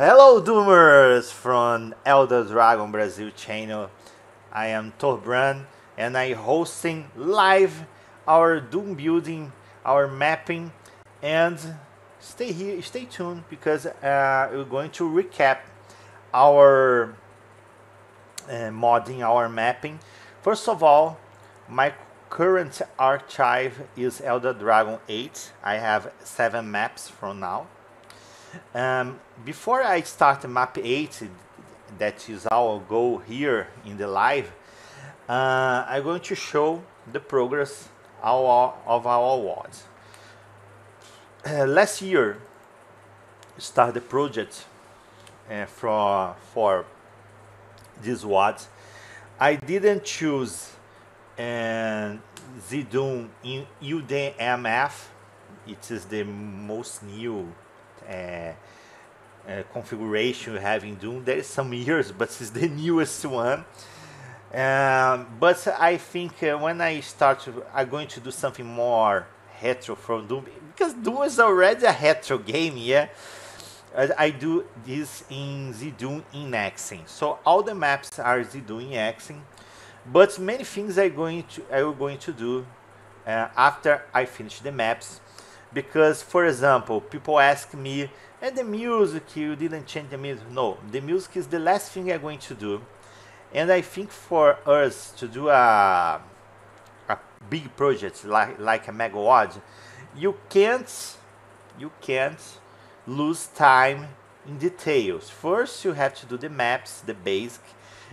Hello Doomers from Elder Dragon Brazil channel. I am Torbran and I hosting live our Doom building, our mapping, and stay here, stay tuned because we're going to recap our modding, our mapping. First of all, my current archive is Elder Dragon 8. I have 7 maps from now. Before I start map 8, that is our goal here in the live, I'm going to show the progress of our awards. Last year, start the project for this WAD. I didn't choose ZDoom in UDMF. It is the most new configuration you have in Doom. There is some years, but it's the newest one. But I think when I start, I'm going to do something more retro from Doom because Doom is already a retro game, yeah. I do this in ZDoom in Xing, so all the maps are ZDoom in Xing, but many things I will going to do after I finish the maps. Because, for example, people ask me, and the music, you didn't change the music. No, the music is the last thing I'm going to do. And I think for us to do a big project like a Megawad, you can't lose time in details. First, you have to do the maps, the basic.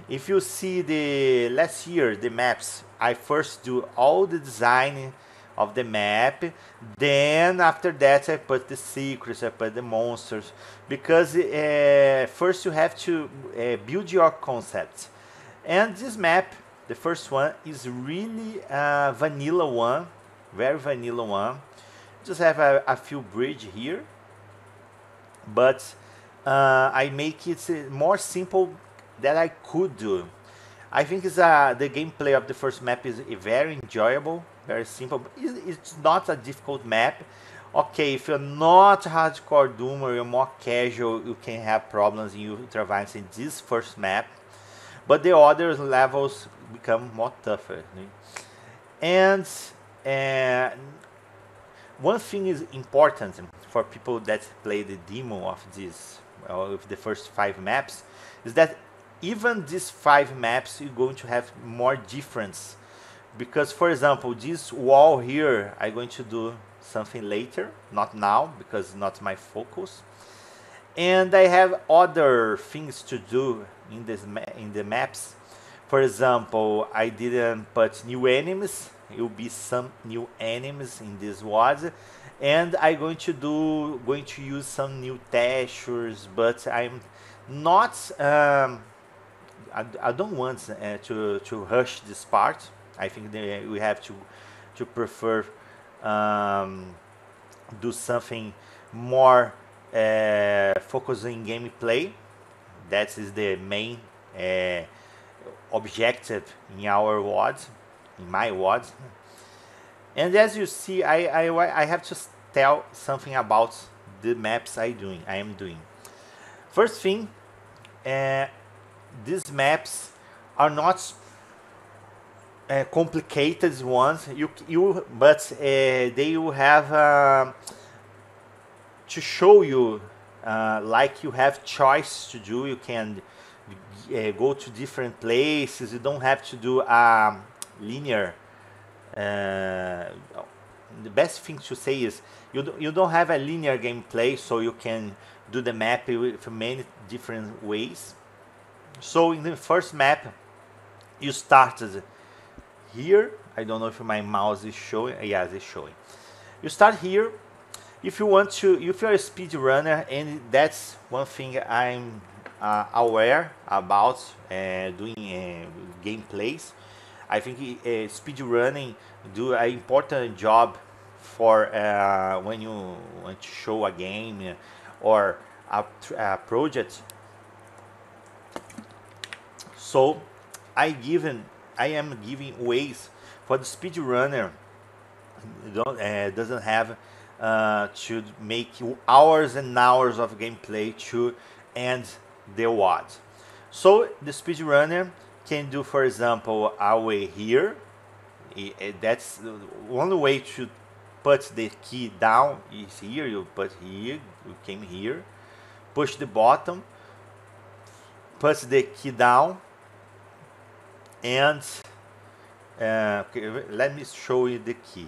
If you see the last year, the maps, I first do all the design of the map, then after that I put the secrets, I put the monsters, because first you have to build your concept. And this map, the first one, is really vanilla one, very vanilla one. Just have a few bridge here, but I make it more simple that I could do. I think the gameplay of the first map is very enjoyable, very simple. It's not a difficult map. Okay, if you're not hardcore Doomer, you're more casual, you can have problems in Ultraviolence in this first map. But the other levels become more tougher. And one thing is important for people that play the demo of this, of the first 5 maps, is that even these 5 maps you're going to have more difference. Because, for example, this wall here, I'm going to do something later, not now, because it's not my focus. And I have other things to do in the maps. For example, I didn't put new enemies. It will be some new enemies in this WAD, and I'm going to use some new textures, but I'm not. I don't want to rush this part. I think we have to prefer do something more focusing gameplay. That is the main objective in our WAD, in my WAD. And as you see, I have to tell something about the maps I am doing. First thing, these maps are not complicated ones. But they will have to show you like you have choice to do. You can go to different places. You don't have to do linear. The best thing to say is you don't have a linear gameplay, so you can do the map with many different ways. So in the first map, you started here. I don't know if my mouse is showing. Yes, it's showing. You start here. If you want to, if you're a speed runner, and that's one thing I'm aware about doing gameplays. I think speed running do an important job for when you want to show a game or a project. So I am giving ways for the speedrunner doesn't have to make hours and hours of gameplay to and the WAD. So the speedrunner can do, for example, our way here. That's one way to put the key down is here. You put here, you came here, push the bottom, put the key down, and okay, let me show you the key.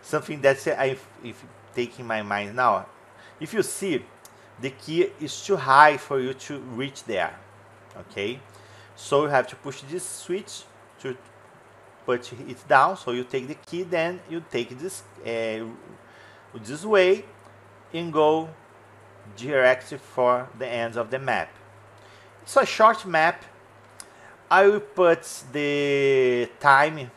Something that's if take in my mind now. If you see, the key is too high for you to reach there. Okay, so you have to push this switch to put it down. So you take the key, then you take this way and go direct for the ends of the map. It's a short map. I will put the time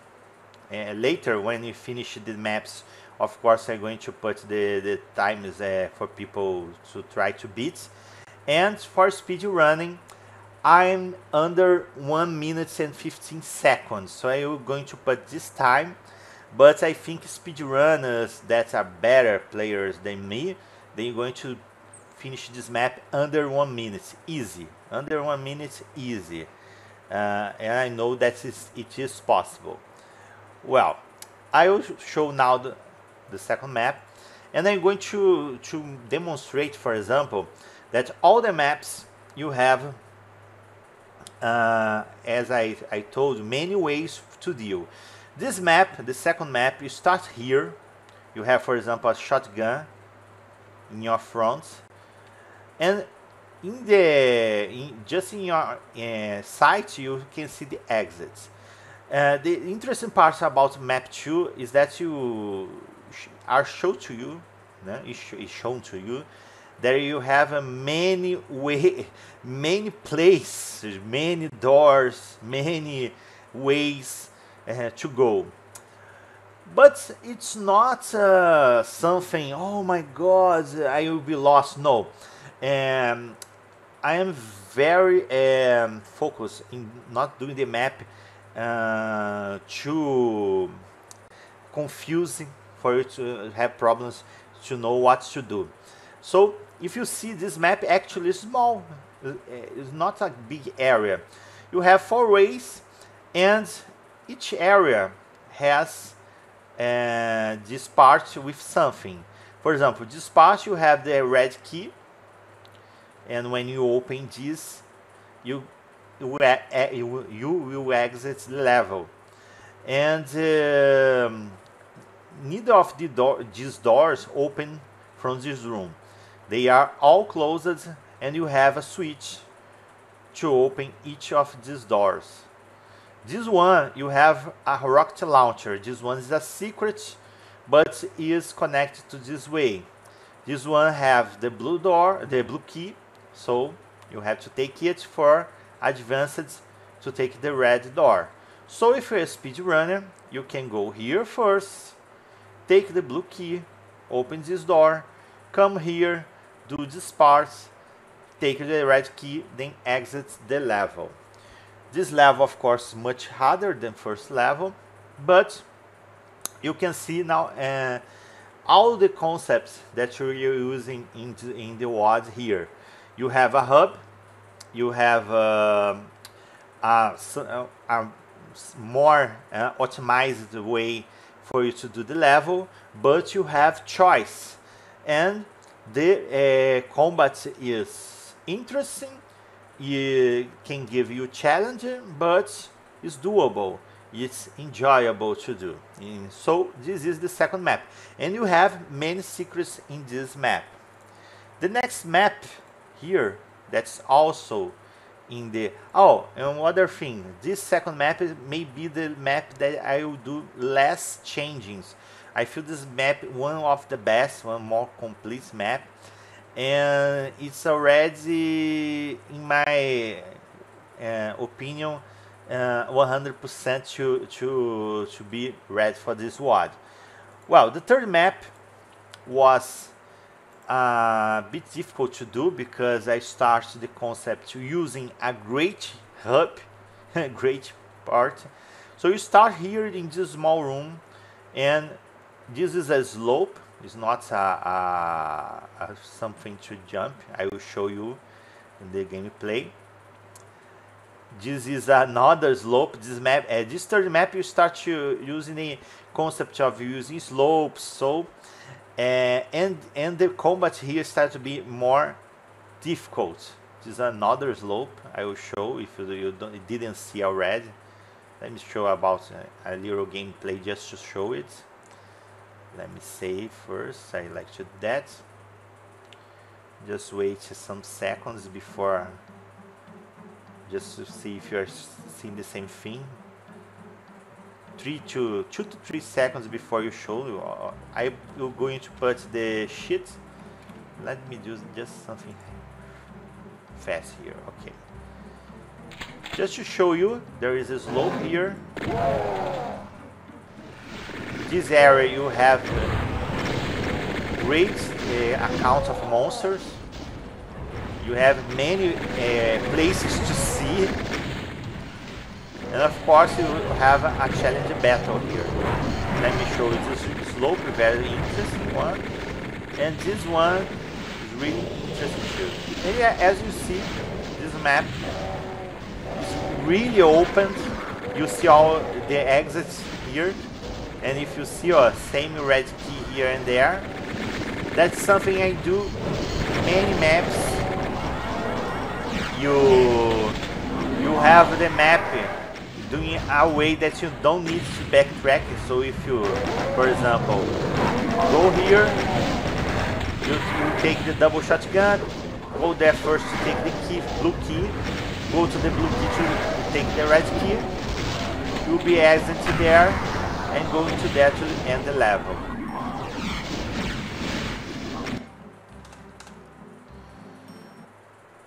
later when you finish the maps. Of course, I'm going to put the times for people to try to beat. And for speed running, I'm under 1 minute and 15 seconds. So I'm going to put this time. But I think speedrunners that are better players than me, they're going to finish this map under 1 minute, easy. Under 1 minute, easy. And I know that it is possible. Well, I will show now the second map, and I'm going to demonstrate, for example, that all the maps you have, as I told, many ways to deal. This map, the second map, you start here. You have, for example, a shotgun in your front, and just in your sight you can see the exits. The interesting part about map 2 is that you are shown to you, is shown to you that you have many places, many doors, many ways to go. But it's not something, oh my god, I will be lost. No. I am very focused in not doing the map too confusing for you to have problems to know what to do. So if you see, this map actually is small, it's not a big area. You have 4 ways, and each area has this part with something. For example, this part you have the red key, and when you open this, you will exit the level. And neither of these doors open from this room. They are all closed, and you have a switch to open each of these doors. This one, you have a rocket launcher. This one is a secret, but is connected to this way. This one have the blue door, the blue key, so you have to take it for advanced to take the red door. So if you're a speedrunner, you can go here first, take the blue key, open this door, come here, do this part, take the red key, then exit the level. This level, of course, is much harder than first level, but you can see now all the concepts that you're using in the WAD here. You have a hub, you have a more optimized way for you to do the level, but you have choice, and the combat is interesting. It can give you challenge, but it's doable, it's enjoyable to do. And so this is the second map, and you have many secrets in this map. The next map here, that's also in the and other thing, this second map may be the map that I will do less changings. I feel this map one of the best, one more complete map, and it's already, in my opinion, 100% to be ready for this WAD. Well, the third map was a bit difficult to do because I started the concept using a great hub, great part. So you start here in this small room, and this is a slope. It's not something to jump. I will show you in the gameplay. This is another slope. This map, this third map, you start to using the concept of using slopes. So, and the combat here starts to be more difficult. This is another slope. I will show if you didn't see already. Let me show about a little gameplay just to show it. Let me save first. I like to do that. Just wait some seconds before, just to see if you're seeing the same thing. 2 to 3 seconds before you show you. I'm going to put the sheet. Let me do just something fast here. Okay. Just to show you, there is a slope here. This area you have great account of monsters. You have many places to see, and of course you have a challenge battle here. Let me show you this slope, very interesting one, and this one is really interesting too. And yeah, as you see, this map is really open. You see all the exits here, and if you see same red key here and there, that's something I do many maps. You have the map doing a way that you don't need to backtrack. So if you, for example, go here, you take the double shotgun, go there first to take the key, blue key, go to the blue key to take the red key, you'll be exiting there and going to there to end the level.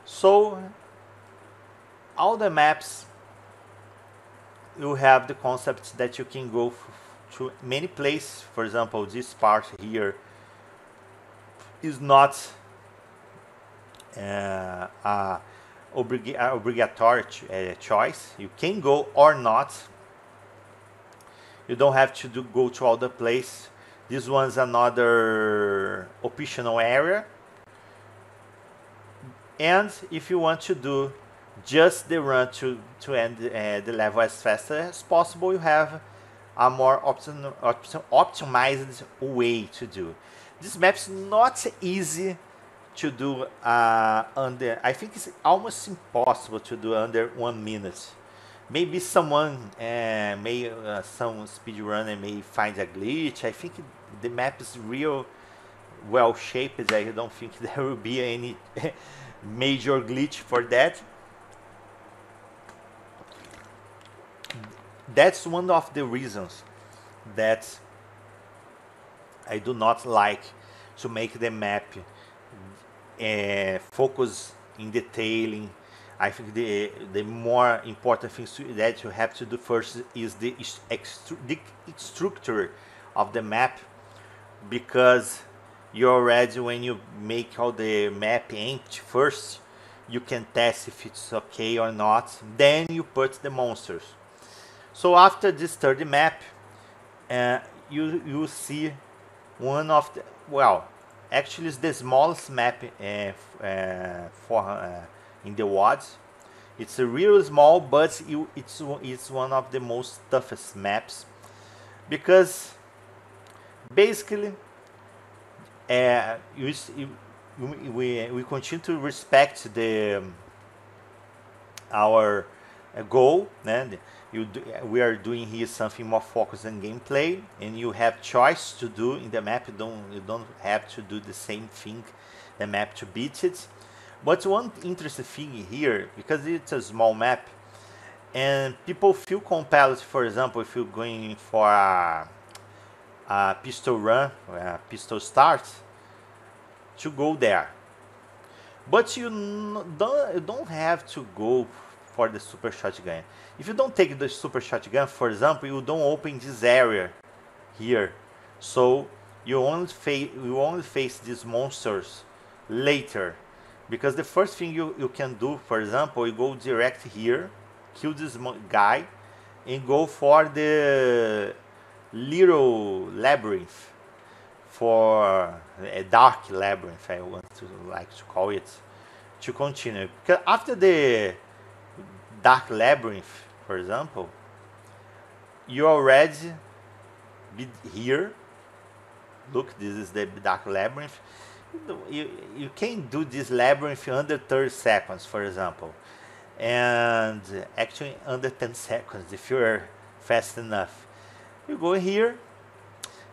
So all the maps, you have the concept that you can go to many places. For example, this part here is not a obligatory choice. You can go or not. You don't have to go to all the place. This one's another optional area. And if you want to do just the run to end the level as fast as possible, you have a more optimized way to do. This map's not easy to do under, I think it's almost impossible to do under 1 minute. Maybe someone, some speedrunner may find a glitch. I think the map is real well shaped. I don't think there will be any major glitch for that. That's one of the reasons that I do not like to make the map focus in detailing. I think the more important things that you have to do first is the structure of the map, because you already, when you make all the map empty first, you can test if it's okay or not, then you put the monsters. So after this third map, you see one of the, well, actually it's the smallest map in the WoDs. It's a real small, but it's one of the most toughest maps, because basically we continue to respect our goal. We are doing here something more focused on gameplay, and you have choice to do in the map. You don't have to do the same thing the map to beat it. But one interesting thing here, because it's a small map and people feel compelled, for example, if you're going for a pistol run, a pistol start, to go there. But you don't have to go for the super shotgun. If you don't take the super shotgun, for example, you don't open this area here. So you only face these monsters later. Because the first thing you can do, for example, you go direct here, kill this guy, and go for the little labyrinth. for a dark labyrinth, I want to like to call it, to continue. Because after the dark labyrinth, for example, you already be here. Look, this is the dark labyrinth. You can do this labyrinth under 30 seconds, for example, and actually under 10 seconds if you're fast enough. You go here.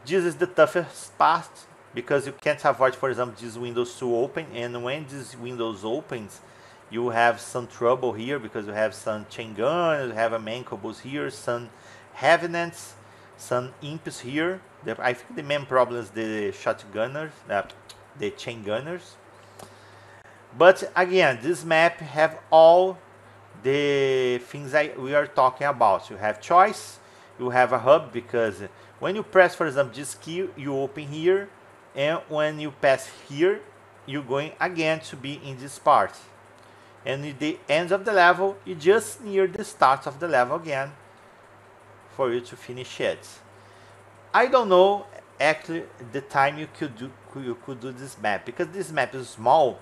This is the toughest part because you can't avoid, for example, these windows to open, and when this windows opens, you have some trouble here because you have some chain gunners, you have a mancubus here, some revenants, some imps here. I think the main problem is the shotgunners, the chain gunners. But again, this map have all the things we are talking about. You have choice, you have a hub, because when you press, for example, this key, you open here, and when you pass here, you're going again to be in this part. And at the end of the level, you just near the start of the level again for you to finish it. I don't know actually the time you could do this map, because this map is small,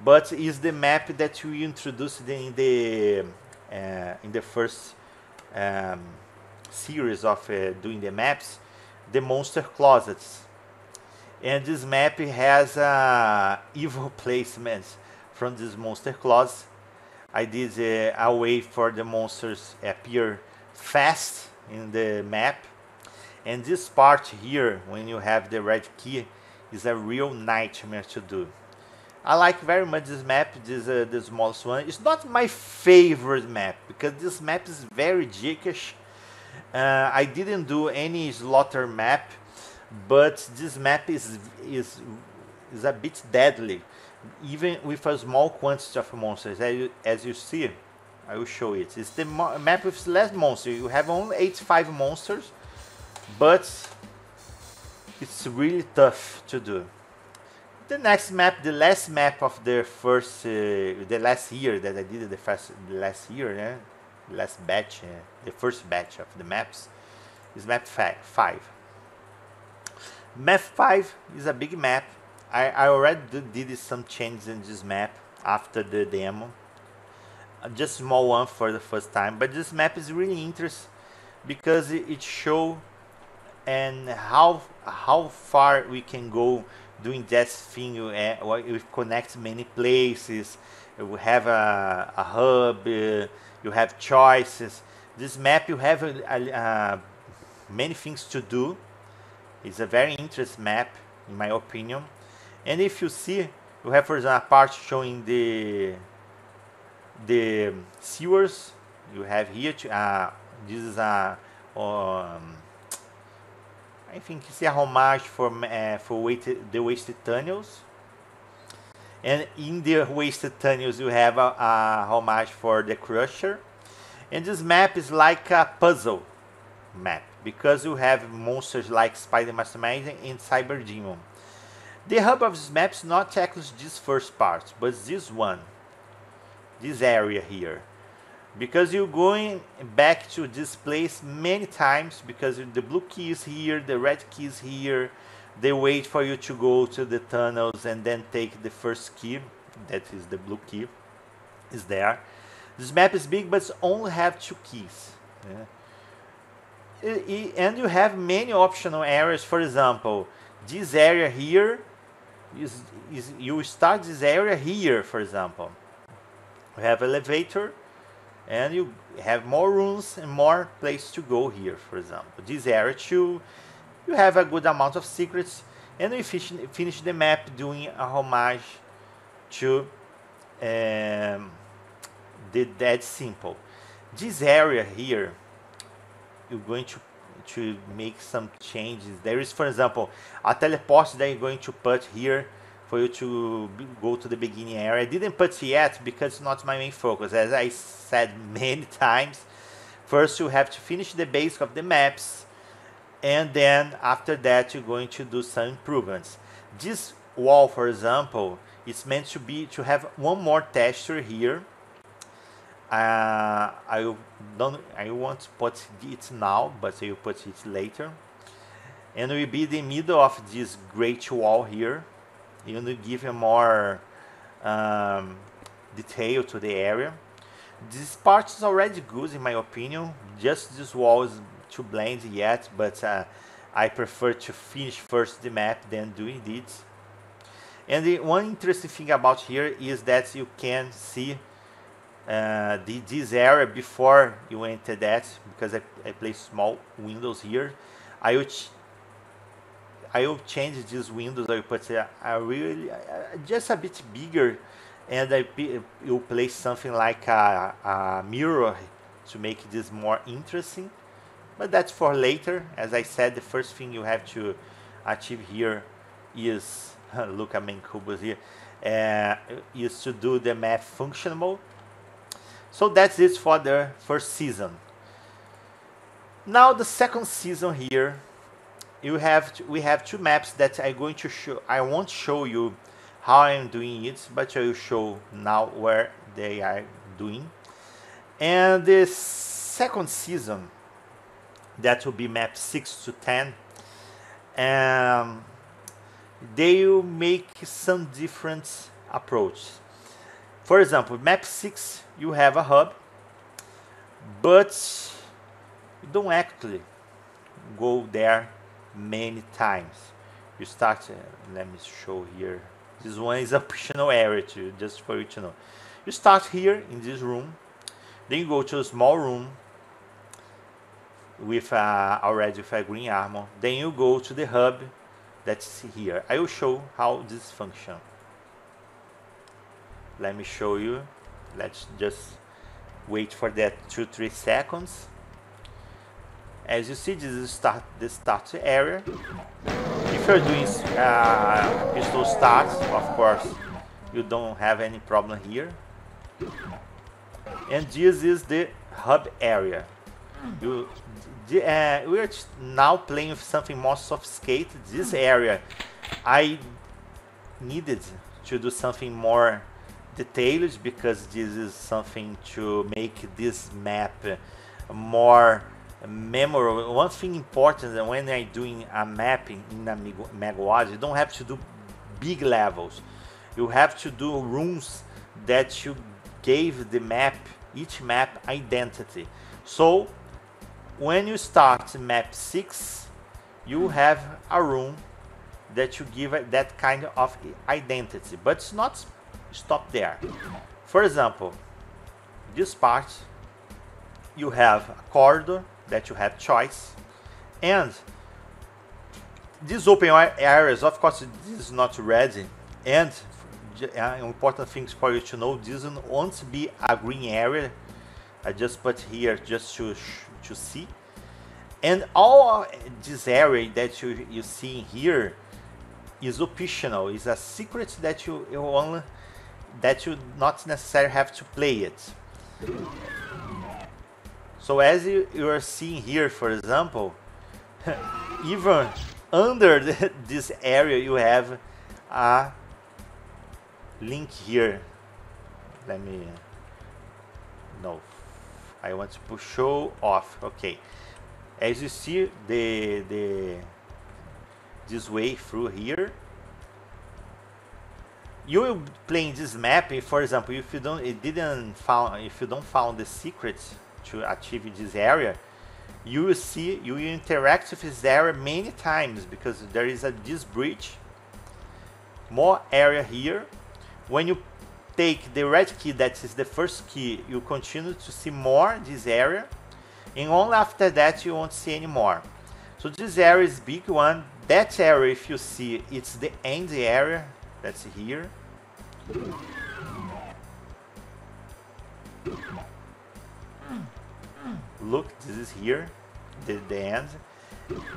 but is the map that we introduced in the first series of doing the maps, the monster closets. And this map has evil placements from this monster closet. I did a way for the monsters appear fast in the map. And this part here, when you have the red key, is a real nightmare to do. I like very much this map, the smallest one. It's not my favorite map, because this map is very dickish. I didn't do any slaughter map, but this map is a bit deadly, even with a small quantity of monsters. As you see, I will show it. It's the map with less monsters. You have only 85 monsters, but it's really tough to do. The next map, the last map of the first, the last year that I did, the last year, the last batch, the first batch of the maps, is map 5. Map 5 is a big map. I already did some changes in this map after the demo. Just small one for the first time, but this map is really interesting because it shows and how far we can go doing that thing. We connect many places. We have a hub. You have choices. This map you have many things to do. It's a very interesting map, in my opinion. And if you see, you have, for example, a part showing the sewers. You have here. This is a I think it's a homage for the wasted tunnels. And in the wasted tunnels, you have a homage for the Crusher. And this map is like a puzzle map, because you have monsters like Spider Mastermind and Cyber Demon. The hub of this map is not actually this first part, but this one, this area here. Because you're going back to this place many times, because the blue key is here, the red key is here. They wait for you to go to the tunnels and then take the first key, that is the blue key, is there. This map is big, but only have 2 keys. And you have many optional areas. For example, this area here you start this area here, for example. You have elevator, and you have more rooms and more place to go here, for example. This area too, you have a good amount of secrets, and you finish the map doing a homage to the Dead Simple. This area here, you're going to make some changes. There is, for example, a teleport that you're going to put here for you to go to the beginning area. I didn't put yet because it's not my main focus. As I said many times, first you have to finish the basic of the maps, and then after that you're going to do some improvements. This wall, for example, is meant to have one more texture here. I won't put it now, but I will put it later. and will be the middle of this great wall here. You will give a more detail to the area. This part is already good in my opinion, just this wall is too bland yet, but I prefer to finish first the map than doing this. And the one interesting thing about here is that you can see this area before you enter that, because I place small windows here. I will change these windows. I will put just a bit bigger, and you place something like a mirror to make this more interesting. But that's for later. As I said, the first thing you have to achieve here is look at main cubes here, is to do the map functional. So that's it for the first season. Now the second season here, we have two maps that I'm going to show. I won't show you how I'm doing it, but I will show now where they are doing. And the second season, that will be map 6 to 10. They will make some different approach. For example, map 6, you have a hub, but you don't actually go there many times. You start, let me show here. This one is a optional area too, just for you to know. You start here in this room, then you go to a small room with already with a green armor. Then you go to the hub that's here. I will show how this functions. Let me show you. Let's just wait for that 2-3 seconds. As you see, this is the start area. If you're doing pistol start, of course, you don't have any problem here. And this is the hub area. We are now playing with something more sophisticated. This area, I needed to do something more detailed, because this is something to make this map more memorable. One thing important that when I'm doing a mapping in a Megawars, you don't have to do big levels. You have to do rooms that you gave the map, each map identity. So when you start map 6, you have a room that you give that kind of identity, but it's not stop there. For example, this part, you have a corridor that you have choice, and these open areas, of course, this is not ready, and important things for you to know, this won't be a green area. I just put here just to see, and all this area that you see here is optional, is a secret that you not necessarily have to play it. So as you are seeing here, for example, even under this area you have a link here. Let me, no, I want to show off. Okay, as you see, this way through here, you will play in this map. For example, if you don't found the secret to achieve this area, you will interact with this area many times, because there is this bridge, more area here. When you take the red key, that is the first key, you continue to see more this area, and only after that you won't see any more. So this area is big one. That area, if you see, it's the end area, that's here. Look, this is here, the end.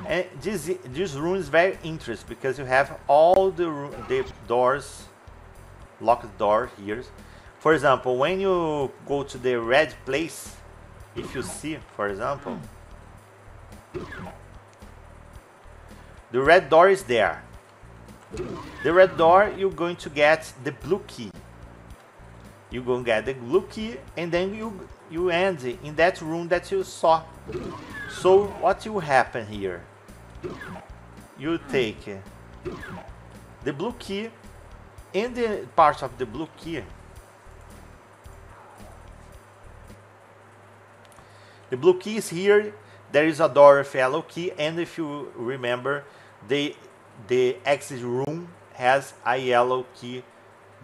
And this room is very interesting, because you have all the doors, locked door here. For example, when you go to the red place, if you see, for example, the red door is there. The red door, you're going to get the blue key. You're going to get the blue key, and then you end in that room that you saw. So what will happen here? you take the blue key, and the part of the blue key, the blue key is here. There is a door with yellow key, and if you remember, the exit room has a yellow key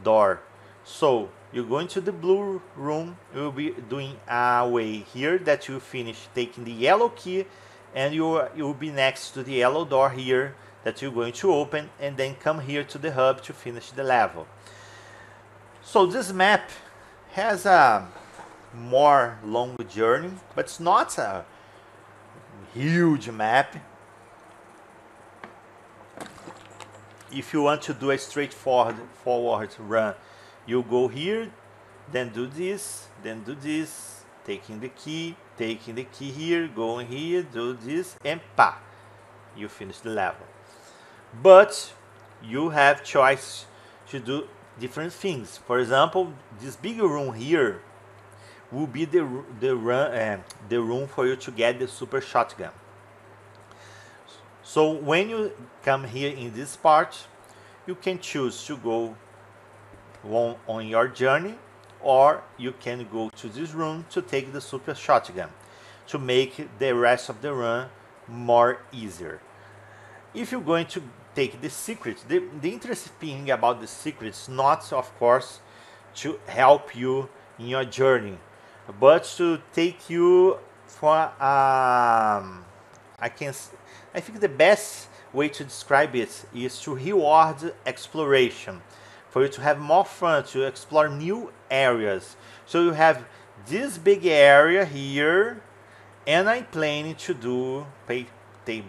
door. So you go into the blue room, you will be doing a way here that you finish taking the yellow key, and you will be next to the yellow door here that you're going to open, and then come here to the hub to finish the level. So this map has a more long journey, but it's not a huge map. If you want to do a straightforward run, you go here, then do this, taking the key here, going here, do this, and pa, you finish the level. But you have choice to do different things. For example, this bigger room here will be the room for you to get the super shotgun. So when you come here in this part, you can choose to go on your journey, or you can go to this room to take the super shotgun to make the rest of the run more easier. If you're going to take the secret, the interesting thing about the secret is not, of course, to help you in your journey, but to take you for I think the best way to describe it is to reward exploration, for you to have more fun, to explore new areas. So you have this big area here, and I'm planning to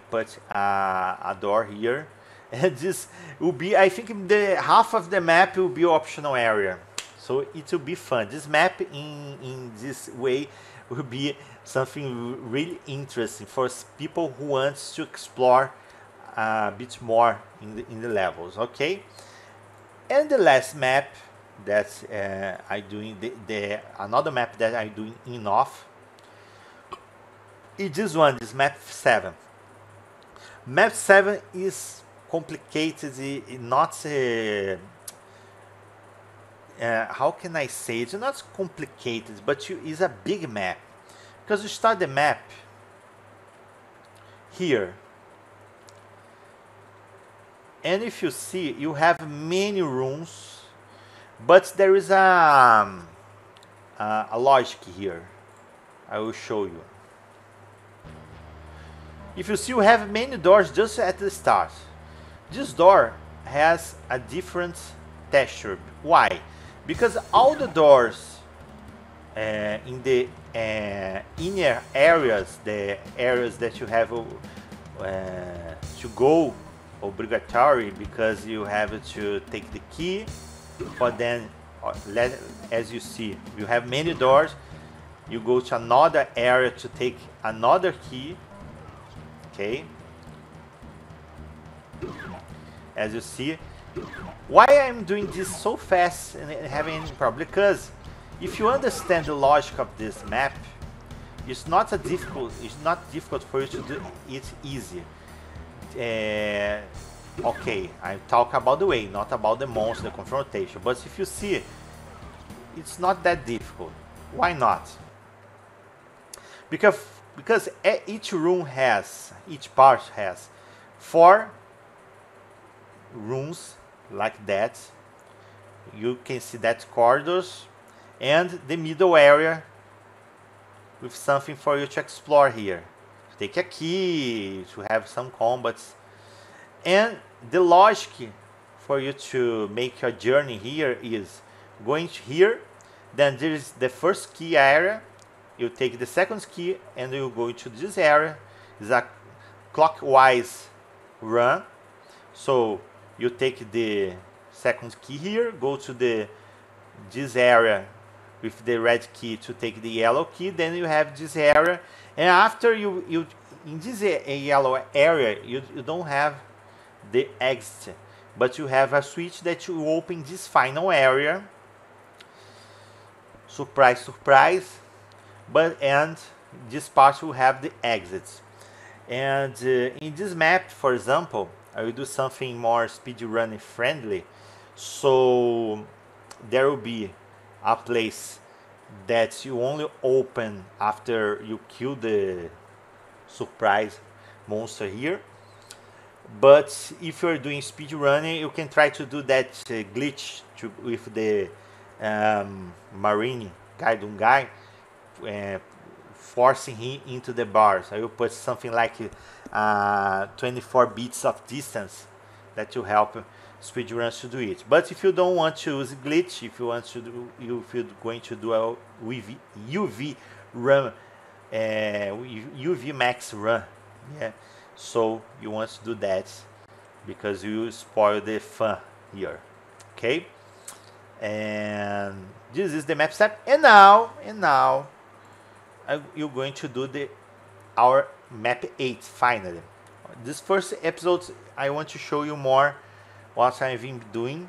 put a door here, and this will be, I think, the half of the map will be optional area. So it will be fun. This map in this way will be something really interesting for people who want to explore a bit more in the levels. Okay, and the last map that I doing another map that I doing enough is this one, this map 7. Map 7 is complicated, not how can I say, it's not complicated, but it's a big map, because you start the map here, and if you see, you have many rooms, but there is a logic here. I will show you. If you see, you have many doors just at the start. This door has a different texture. Why? Because all the doors in the inner areas, the areas that you have to go obligatory, because you have to take the key, but then as you see, you have many doors, you go to another area to take another key. Okay, as you see, why I'm doing this so fast and having any problem? Because if you understand the logic of this map, it's not difficult for you to do it easy. Okay, I talk about the way, not about the monster, the confrontation. But if you see, it's not that difficult. Why not? Because each part has 4 rooms like that. You can see that corridors, and the middle area with something for you to explore here. To take a key, to have some combats. And the logic for you to make your journey here is going here, then there is the first key area, you take the second key and you go into this area. It's a clockwise run. So you take the second key here, go to this area with the red key to take the yellow key, then you have this area, and after you in this yellow area you don't have the exit, but you have a switch that you open this final area. Surprise, surprise. And this part will have the exits. And in this map, for example, I will do something more speedrunning friendly. So there will be a place that you only open after you kill the surprise monster here. But if you're doing speedrunning, you can try to do that glitch with the Marine Gaidun guy, uh, forcing him into the bars. I will put something like 24 bits of distance that will help speedrunners to do it. But if you don't want to use glitch, if you want to do, if you're going to do a UV run, UV max run, yeah. So you want to do that because you spoil the fun here, okay? And this is the map step. And now you're going to do our map 8 finally. This first episode I want to show you more what I've been doing,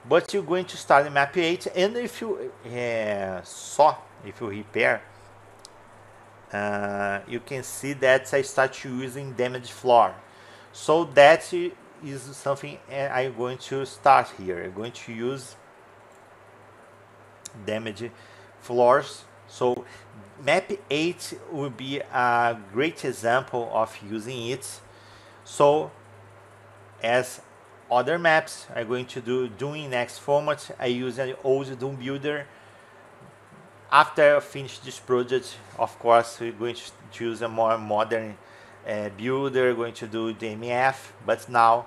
but you're going to start in map 8, and if you if you repair, you can see that I start using damage floor. So that is something I'm going to start here. I'm going to use damage floors. So map 8 will be a great example of using it. So as other maps I'm going to do doing next format, I use an old Doom builder. After I finish this project, of course, we're going to choose a more modern builder, going to do the MF, but now,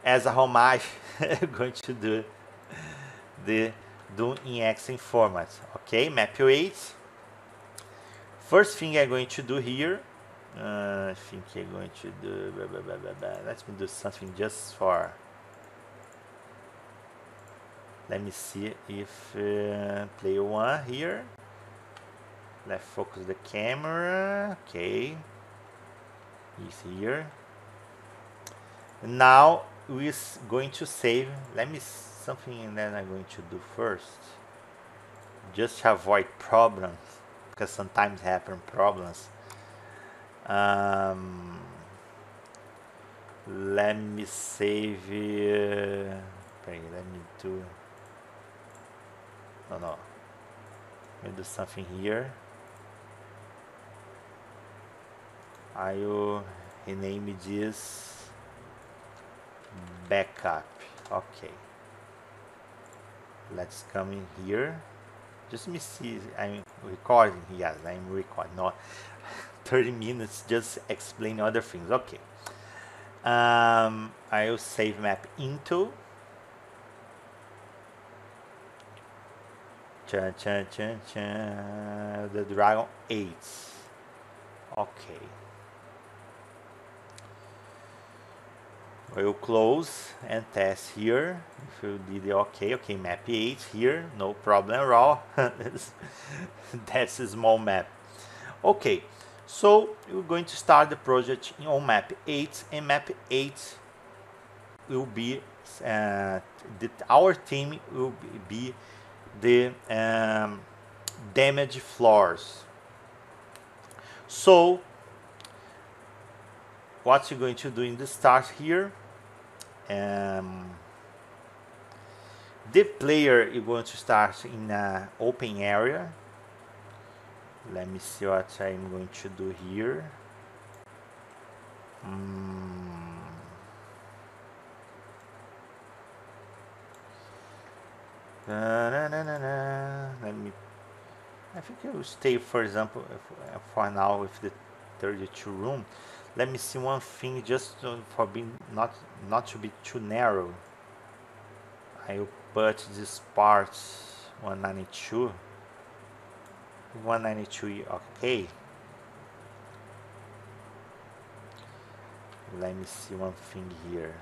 as a homage, I'm going to do the Doom in Xing format. Okay, map 8. First thing I'm going to do here, I think I'm going to do, let me do something just for, let me see if player 1 here, let's focus the camera, okay, he's here. Now we're going to save, let me something that I'm going to do first, just to avoid problems, because sometimes happen problems. Let me save, okay, let me do, no, let me do something here. I will rename this backup. Okay, let's come in here. Just let me see, I'm recording. Yes, I'm recording. Not 30 minutes just explain other things. Okay, I will save map into the Dragon 8. Okay, we'll close and test here. If you did the okay, map 8 here, no problem at all. That's a small map. Okay, so we're going to start the project on map 8, and map 8 will be our team will be the damage floors. So what you're going to do in the start here, the player is going to start in an open area. Let me see what I'm going to do here. Let me, I think I will stay, for example, for now with the 32 room. Let me see one thing, just for being not to be too narrow. I will put this part 192. 192, okay. Let me see one thing here.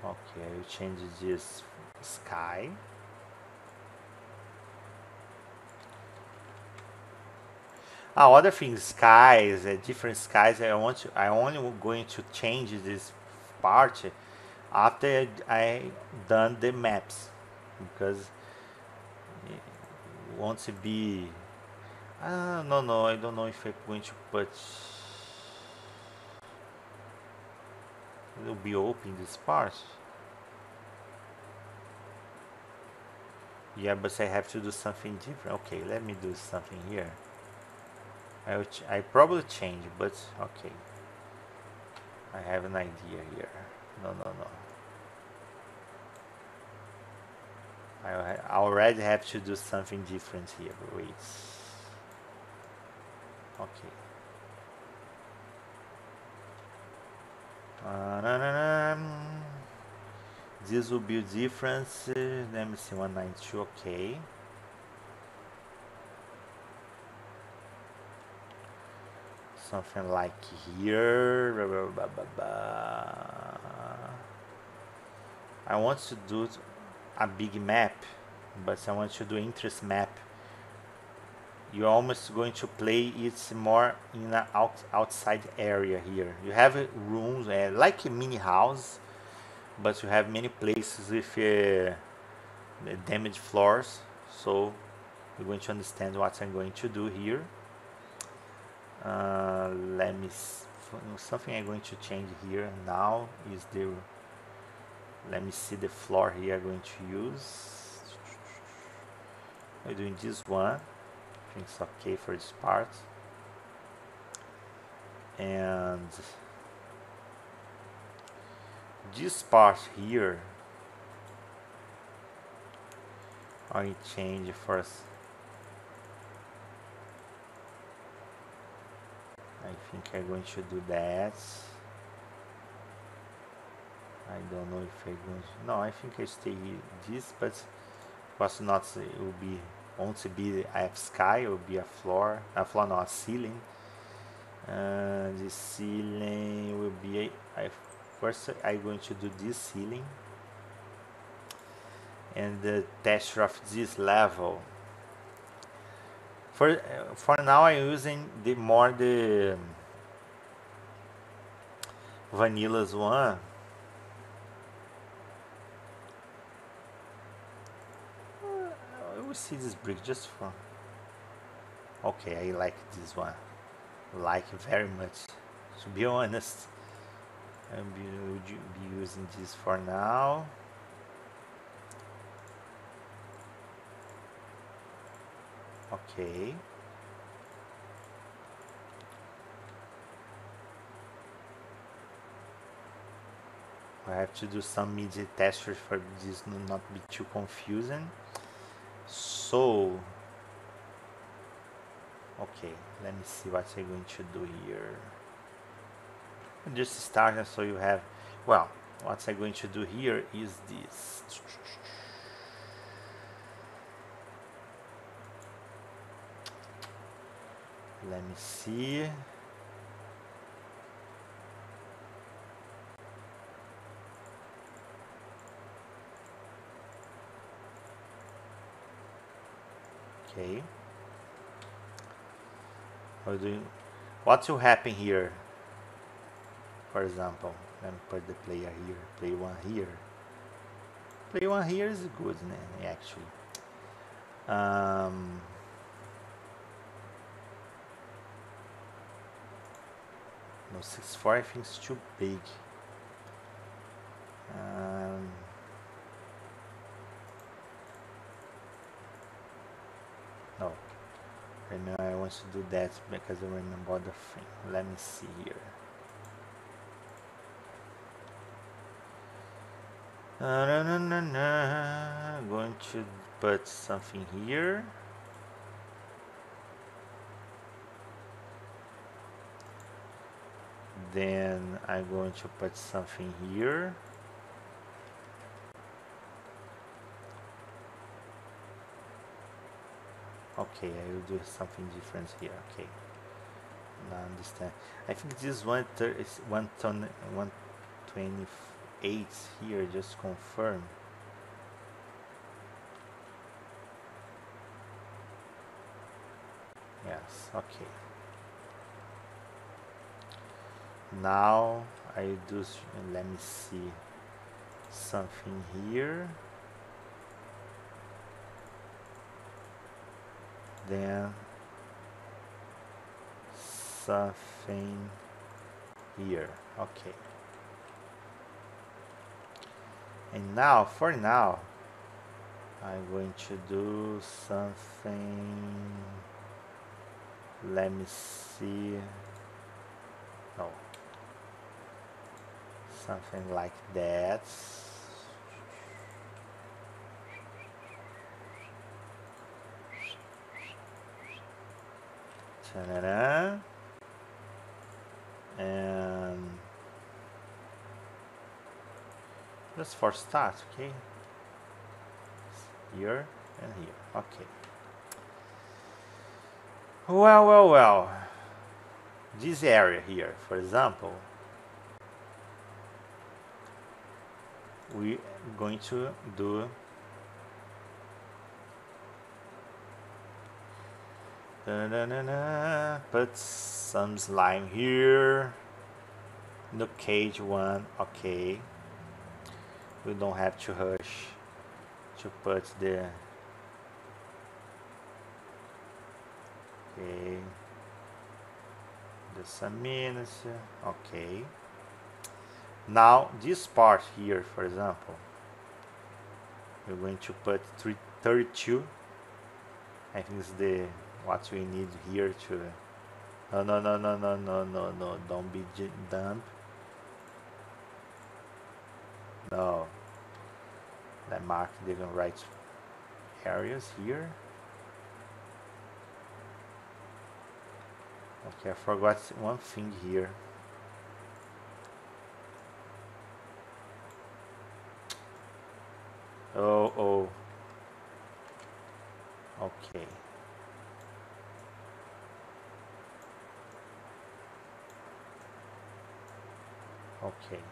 Okay, I will change this sky. Other things, skies, different skies. I only going to change this part after I done the maps, because it wants to be. No, I don't know if I'm going to put. It will be open this part. Yeah, but I have to do something different. Okay, let me do something here. I probably change, but okay. I have an idea here. No, no, no. I already have to do something different here. Wait. Okay. This will be different. Let me see, 192. Okay. Something like here. I want to do a big map, but I want to do interest map. You're almost going to play it more in an outside area here. You have rooms like a mini house, but you have many places with damaged floors. So you're going to understand what I'm going to do here. Let me something I'm going to change here now is the, let me see the floor here I'm going to use. I'm doing this one. I think it's okay for this part. And this part here I change first. I think I'm going to do that. I don't know if I'm going to, no, I think I stay this, but was not, it will be, won't be a sky, it will be a floor, not a ceiling. The ceiling will be, first I'm going to do this ceiling, and the texture of this level. For now I'm using the vanillas one. I will see this brick just for, okay, I like this one, like very much, to be honest. I'll be using this for now. Okay. I have to do some media textures for this not be too confusing. So, okay, let me see what I'm going to do here. Just starting so you have, well, what I'm going to do here is this. Let me see. Okay. What will happen here? For example, let me put the player here, play one here. Play one here is good, actually. No, 6-4 I think is too big. No, right now I want to do that because I remember the thing. Let me see here. I'm going to put something here. Then I'm going to put something here. Okay, I will do something different here. Okay, now I understand. I think this one is 128 here. Just confirm. Yes. Okay. Now I do. Let me see something here. Then something here. Okay. And now, for now, I'm going to do something. Let me see. No, something like that. Ta-da-da. And just for start, okay? Here and here, okay. Well. This area here, for example, we're going to do put some slime here. No cage one, okay. We don't have to rush to put the okay. The some minutes, okay. Now this part here, for example, we're going to put 32. I think it's the what we need here to. No, don't be dumb. No. Let mark the right areas here. Okay, I forgot one thing here. Oh. Okay. Okay.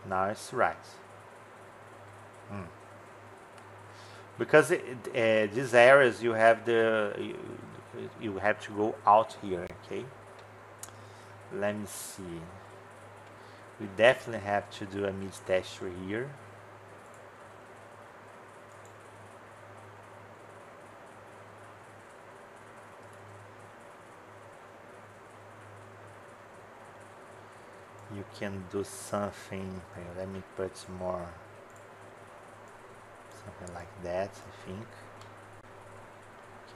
Now it's right. Because these areas you have you have to go out here. Okay. Let me see. We definitely have to do a mid texture here. You can do something. Let me put more. Something like that, I think.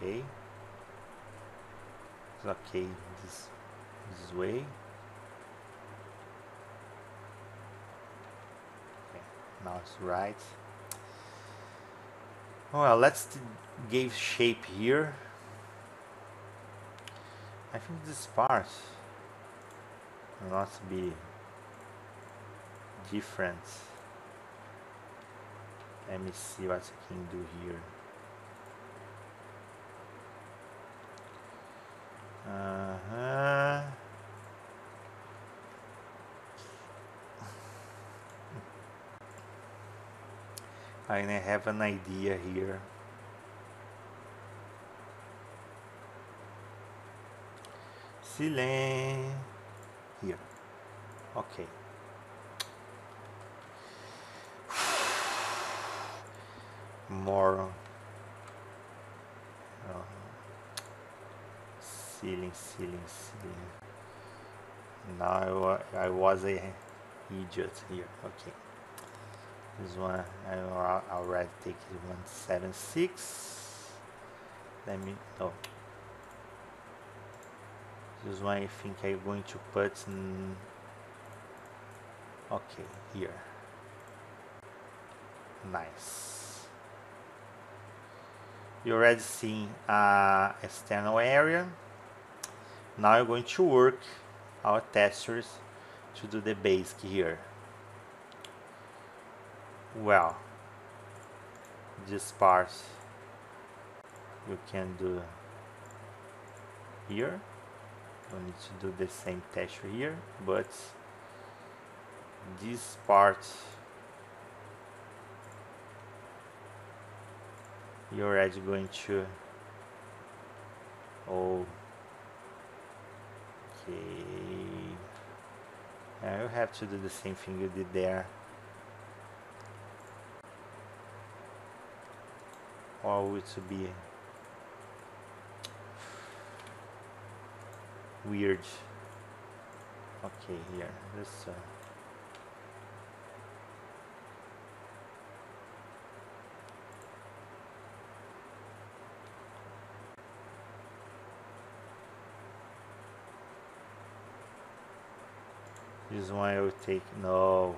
Okay. It's okay this way. Okay. Now it's right. Well, let's give shape here. I think this part will not be different. Let me see what I can do here. I have an idea here. Silence. Here. Okay. More ceiling. Now I was a idiot here. Okay. This one I already take 176. Let me no. This one I think I'm going to put okay here. Nice. You already seen external area. Now I'm going to work our textures to do the basic here. Well, this part you can do here. You need to do the same texture here, but this part you're already going to now you have to do the same thing you did there, or it to be weird. Okay, here this This one I will take, no.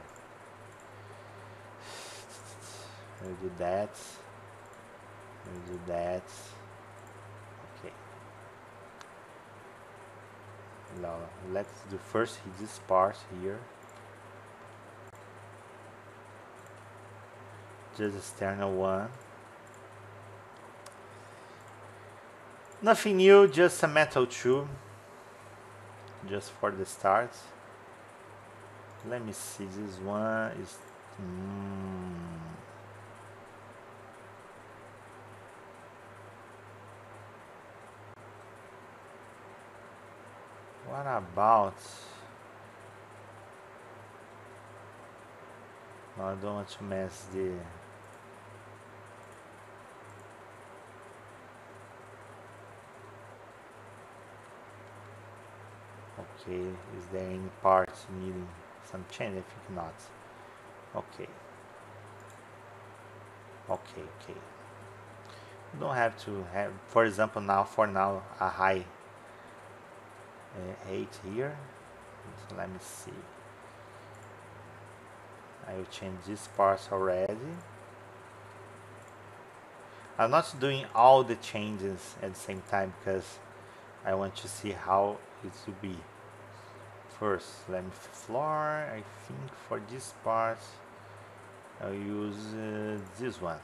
I'll do that. I'll do that. Okay. Now, let's do first this part here. Just external one. Nothing new, just a metal tube. Just for the start. Let me see, this one is... What about... No, I don't want to mess the... Okay, is there any parts needing some change? I think not. Okay. Okay, okay. You don't have to have, for example, now, for now, a high 8 here. So let me see. I will change this part already. I'm not doing all the changes at the same time because I want to see how it will be. First, let me floor. I think for this part, I'll use this one.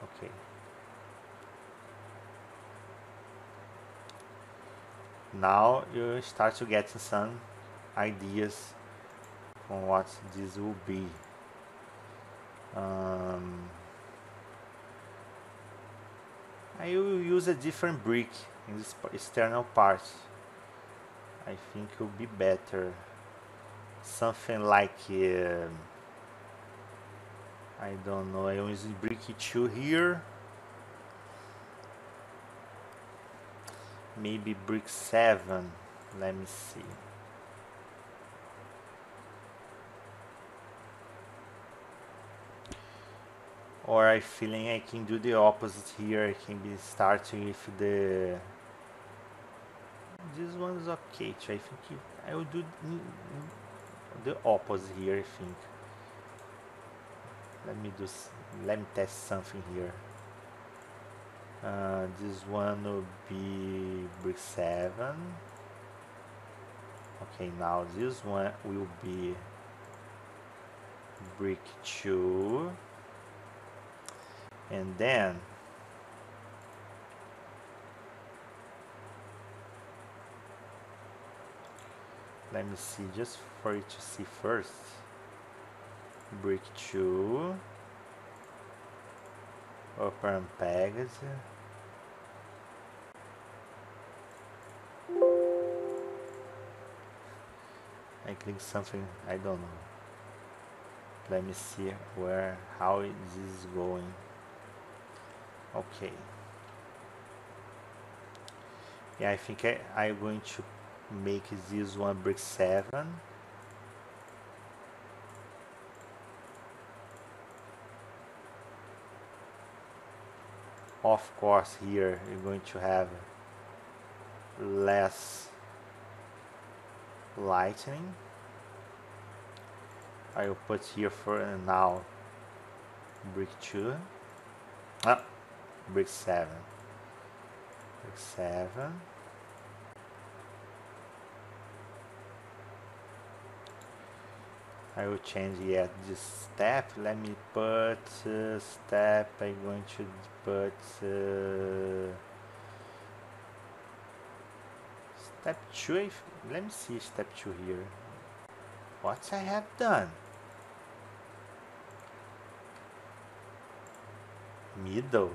Okay. Now you start to get some ideas on what this will be. I will use a different brick in this external part. I think it will be better. Something like I don't know. I use brick 2 here. Maybe brick 7. Let me see. Or I feeling I can do the opposite here. I can be starting with the... This one is okay. So I think I will do the opposite here. I think. Let me test something here. This one will be brick 7. Okay, now this one will be brick 2. And then let me see, just for you to see first. Brick 2. Open package. I click something, I don't know. Let me see how this is going. Okay. Yeah, I think I'm going to make this one brick 7. Of course, here you're going to have less lighting. I will put here for now brick 2. Brick 7. Brick 7. I will change yet this step. Let me put step. I'm going to put step 2. Let me see step 2 here. What I have done? Middle.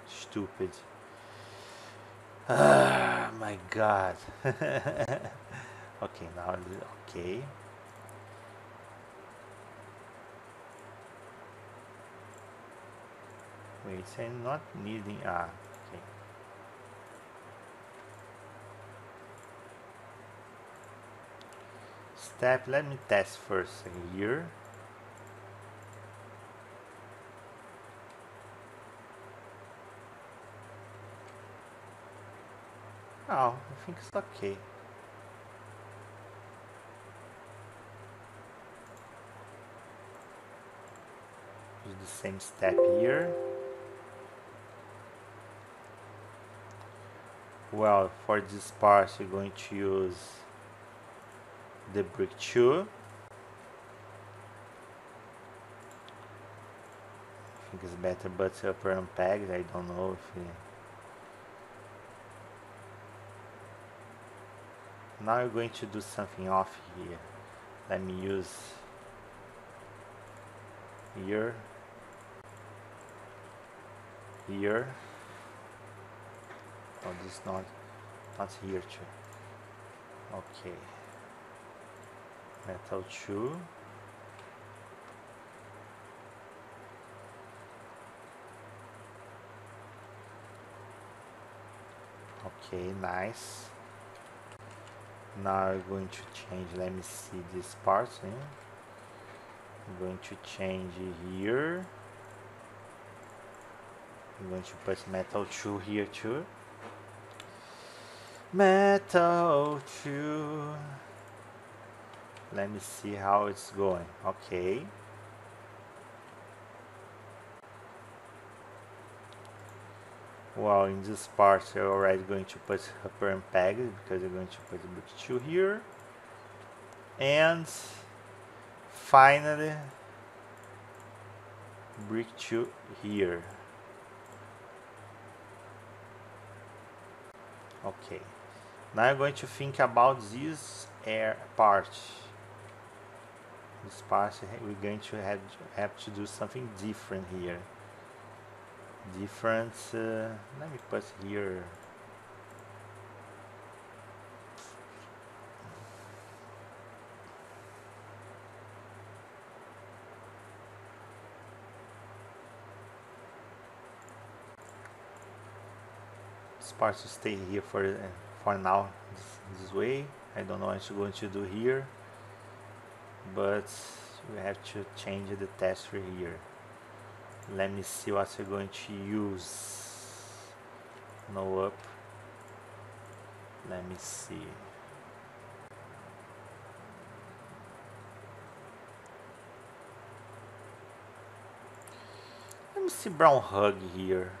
Stupid. Ah, my God. Okay, now okay. Wait, I'm not needing. Okay. Step. Let me test first here. Oh, I think it's okay. Use the same step here. Well, for this part, you're going to use the brick 2. I think it's better, but upper unpegged. I don't know if. Now you're going to do something off here. Let me use here, here. Oh, this is not here too. Okay. Metal 2. Okay, nice. Now I'm going to change, let me see this part. I'm going to change here. I'm going to put metal 2 here too. Metal 2. Let me see how it's going. Okay. Well, in this part you're already going to put upper unpegged because you're going to put brick 2 here. And finally brick 2 here. Okay. Now I'm going to think about this air part. This part we're going to have to do something different here. Different. Let me put here. This part to stay here for now. This way. I don't know what you're going to do here, but we have to change the texture here. Let me see what we're going to use. No up. Let me see. Let me see brown hug here.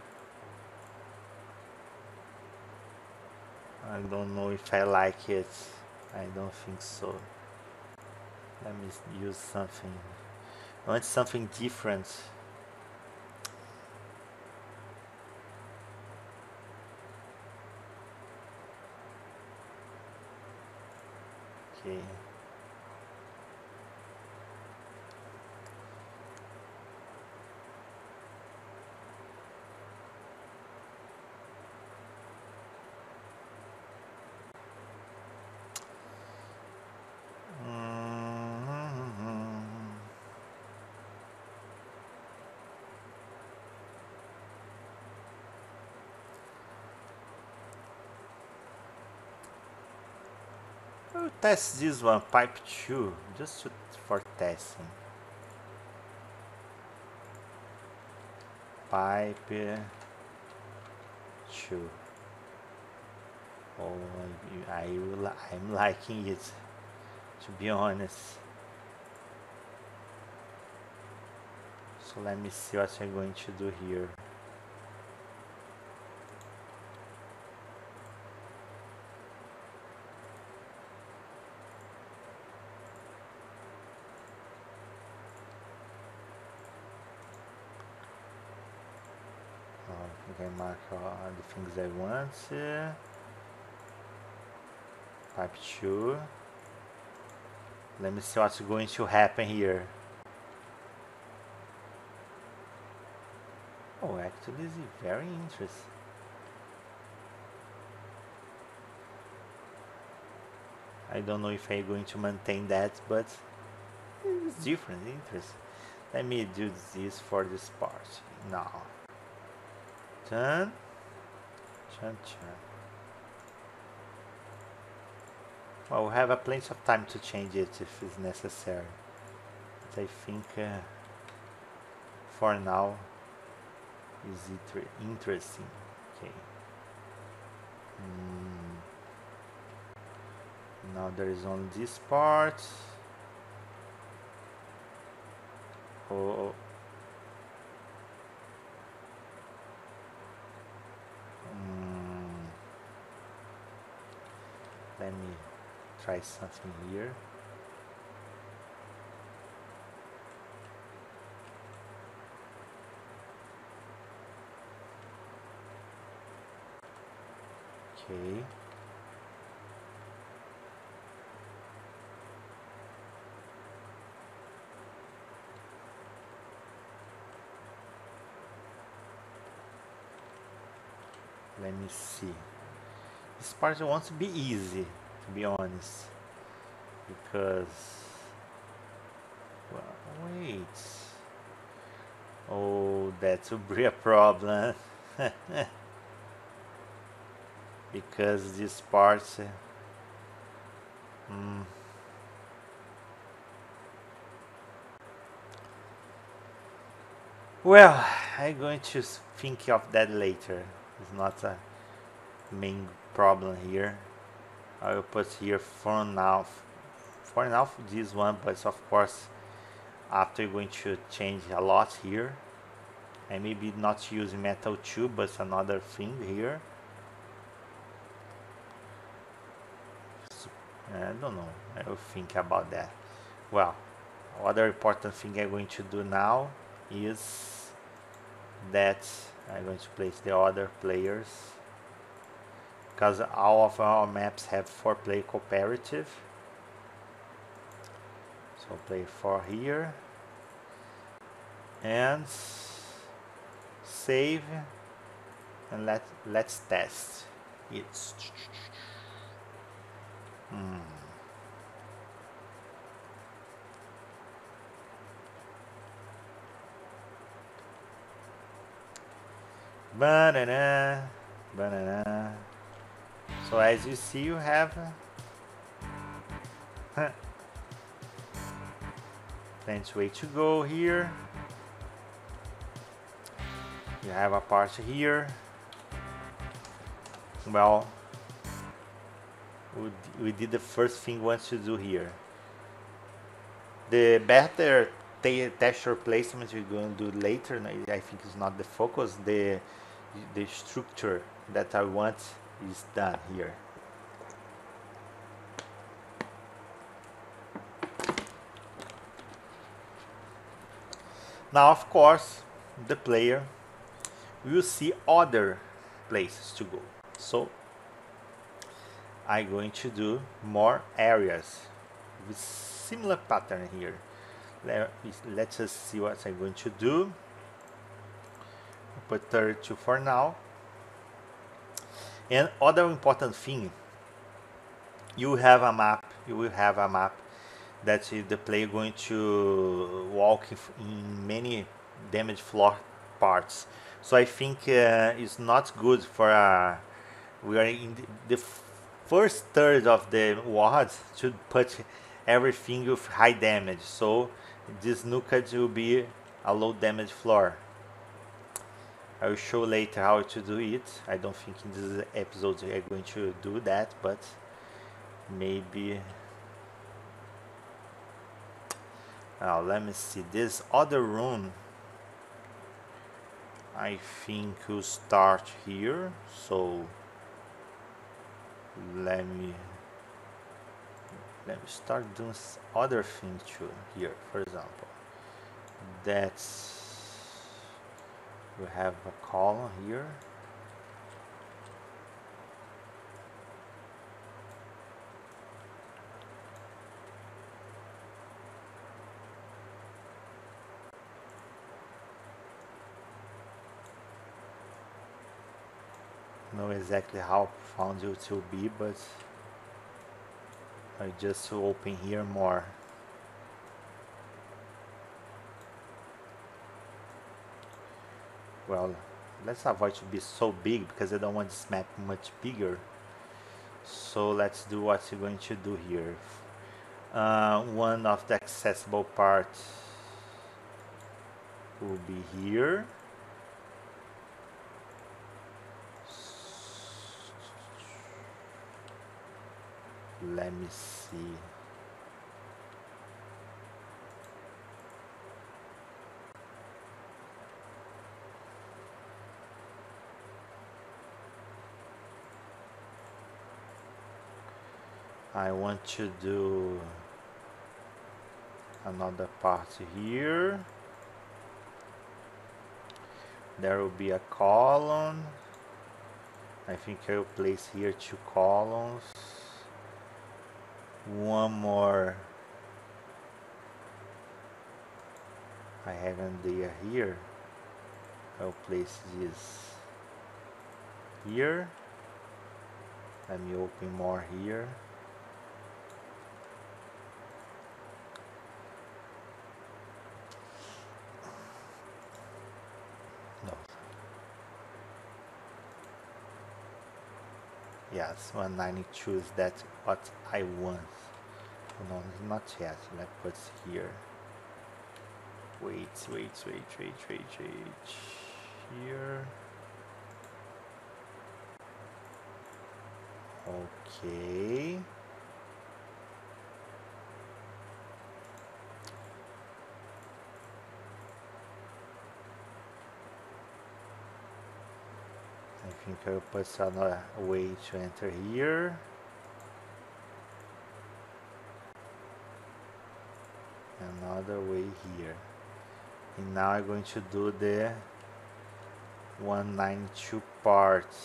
I don't know if I like it. I don't think so. Let me use something. I want something different. Okay. I'll test this one, pipe 2, just for testing. Pipe 2. Oh, I'm liking it, to be honest. So let me see what I'm going to do here. I think I mark all the things I want. Pipe 2. Let me see what's going to happen here. Oh, actually, this is very interesting. I don't know if I'm going to maintain that, but it's different, interesting. Let me do this for this part now. Done. Chan. Well, we'll have plenty of time to change it if it's necessary. But I think for now is it interesting. Okay. Now there is only this part. Oh, let me try something here. Okay. Let me see. This part wants to be easy, to be honest, because, well, wait. Oh, that will be a problem. Because this part, well, I'm going to think of that later. It's not a main problem here. I will put here for now this one, but of course after you're going to change a lot here. And maybe not using metal 2 but another thing here. I don't know, I will think about that. Well, other important thing I'm going to do now is that I'm going to place the other players, because all of our maps have 4-player cooperative. So play 4 here and save, and let's test it. Banana, banana. So as you see, you have plenty way to go here. You have a part here. Well, we did the first thing we want to do here. The better texture placement we're going to do later, I think is not the focus. The structure that I want is done here. Now, of course, the player will see other places to go. So I'm going to do more areas with similar pattern here. Let's just see what I'm going to do. I'll put 32 for now. And other important thing, you have a map. You will have a map that the player going to walk in many damaged floor parts. So I think it's not good for we are in the first third of the ward to put everything with high damage. So this nuke will be a low damage floor. I will show later how to do it. I don't think in this episode we are going to do that, but maybe. Now let me see, this other room I think will start here. So let me start doing other things too here. For example, that's we have a column here. Know exactly how profound it will be, but I just open here more. Well, let's avoid to be so big because I don't want this map much bigger. So let's do what we're going to do here. One of the accessible parts will be here. let me see. I want to do another part here. There will be a column. I think I will place here 2 columns. One more. I have an idea here. I'll place this here. Let me open more here. No. Yes, 192 is that what I want. No, not yet. Let's put here. Wait. Here. Okay. I think I'll put another way to enter here. Another way here. And now I'm going to do the 192 parts.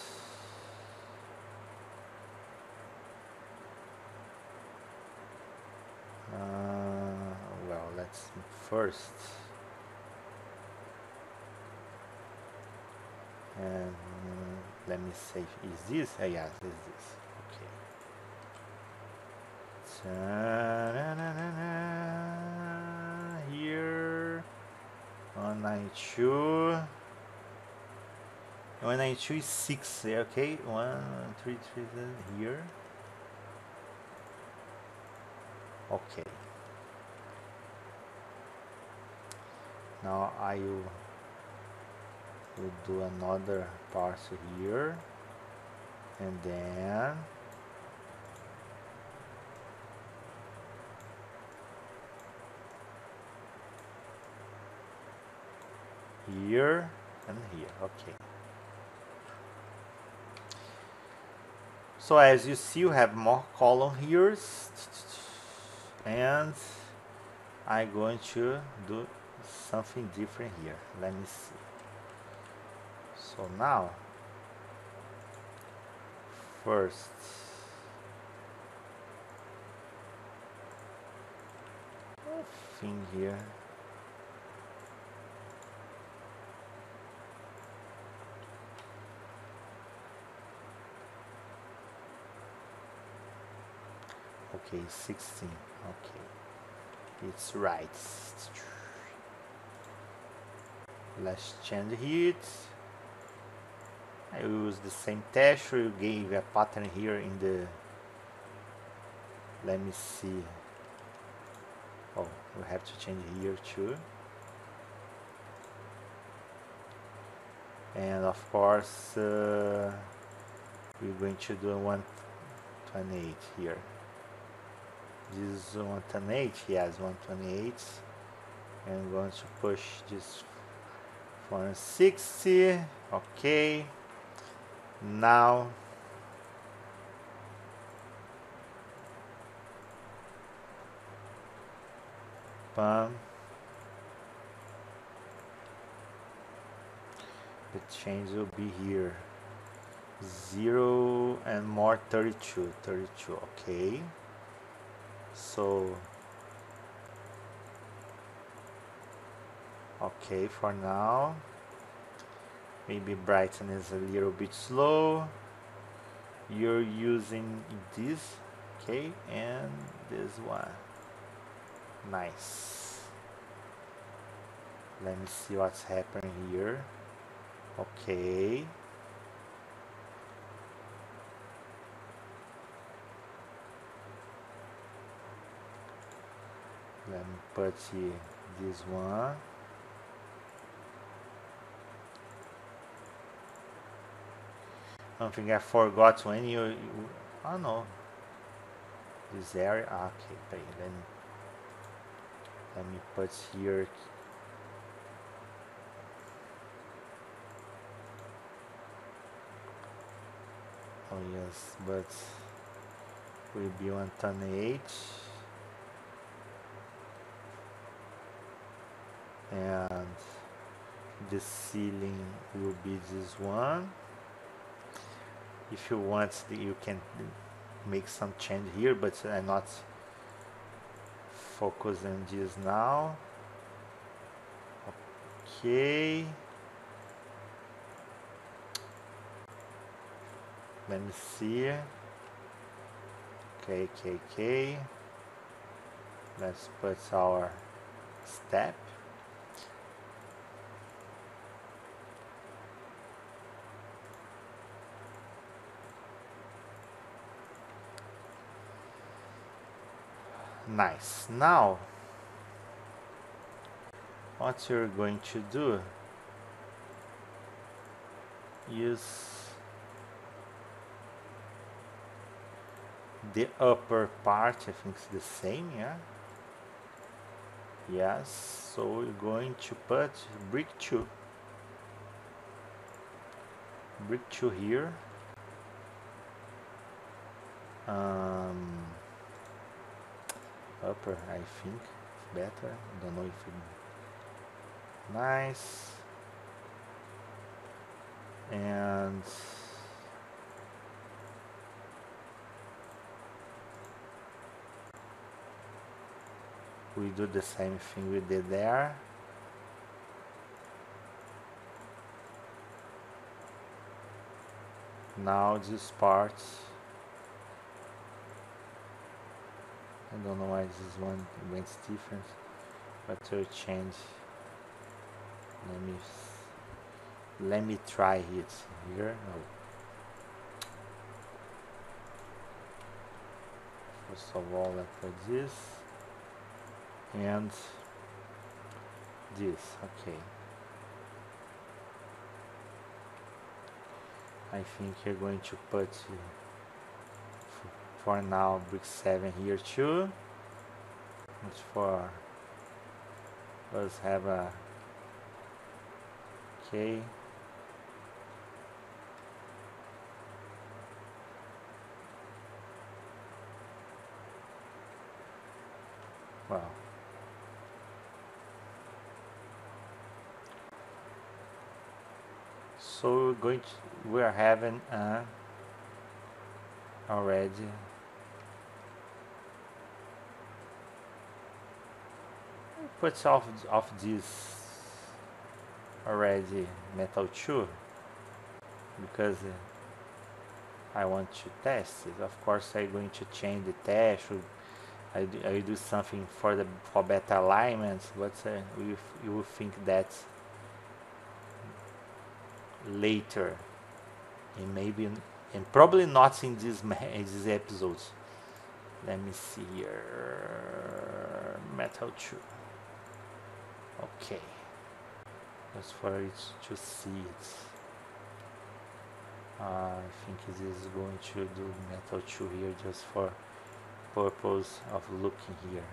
Well, let's first. And let me say, is this? Yes, is this. Okay. Here, 192. 192 is 6. Okay, 1, 3, 3 here. Okay. Now I will do another parcel here, and then here and here. Okay. So as you see, you have more column here, and I'm going to do something different here. Let me see. So now, first, thing here. Okay, 16. Okay, it's right. Let's change it. I use the same texture. You gave a pattern here in the. Let me see. Oh, we have to change here too. And of course, we're going to do a 128 here. This is 128, yes, 128. And I'm going to push this 460. Okay. Now bam, the change will be here 0 and more 32. Okay, so okay, for now maybe brighten is a little bit slow. You're using this, okay, and this one. Nice. Let me see what's happening here. Okay. Let me put this one. Something I forgot when you oh no. this area. Okay, let me put here. Oh yes, but will be 128, and the ceiling will be this one. If you want, you can make some change here, but I'm not focused on this now. Okay, let me see. Okay. Let's put our step. Nice. Now, what you're going to do, use the upper part. I think it's the same, yeah? Yes, so we're going to put brick 2 here. Upper, I think better. Don't know if it, nice. And we do the same thing we did there. Now this part, I don't know why this one went different, but to change, let me try it here. No. First of all, I put this and this. Okay. I think you're going to put for now brick 7 here too. It's for us have a okay. Well, so we're having already put off this already metal 2 because I want to test it. Of course, I'm going to change the test. I do something for better alignments, but you will think that later, and probably not in these episodes. Let me see here. Metal 2. Okay. Just for it to see it. I think this is going to do metal 2 here just for purpose of looking here.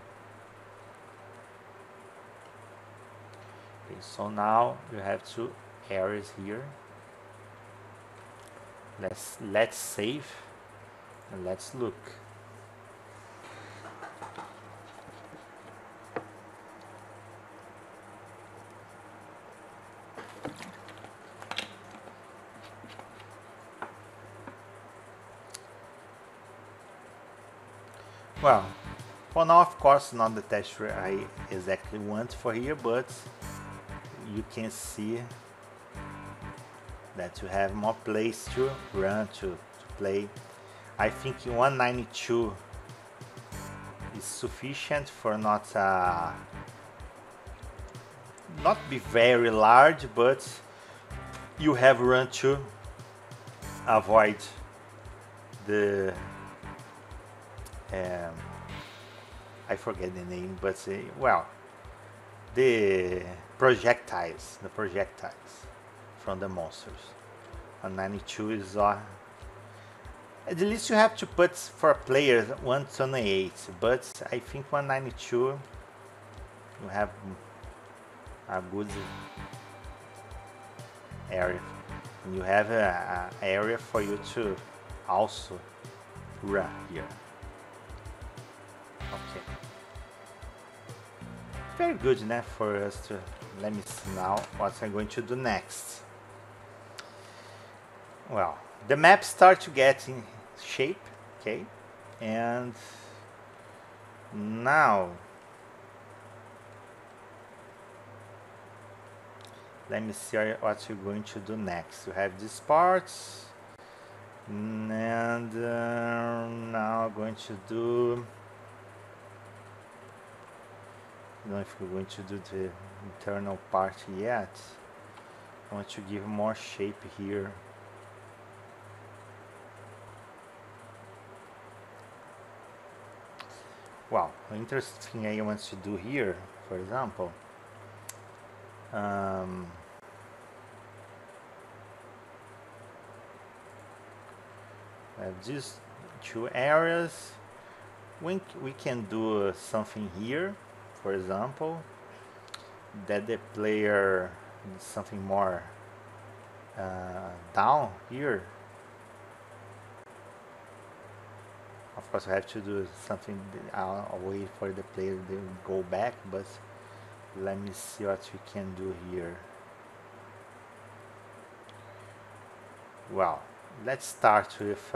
Okay, so now you have 2 areas here. Let's save and let's look. Well, for now, of course, not the texture I exactly want for here, but you can see that you have more place to run, to play. I think 192 is sufficient for not be very large, but you have run to avoid the I forget the name, but well, the projectiles from the monsters. And 92 is At least you have to put for players 128, but I think 192 you have a good area. You have a area for you to also run here. Okay. Very good, né? For us to let me see now what I'm going to do next. Well, the map starts to get in shape, okay, and now let me see what you're going to do next. You have these parts, and now I'm going to do. I don't know if we're going to do the internal part yet. I want to give more shape here. Well, the interesting thing I want to do here, for example, I have these two areas. We can do something here, for example, that the player something more down here. Of course, I have to do something away for the player to go back, but let me see what we can do here. Well, let's start with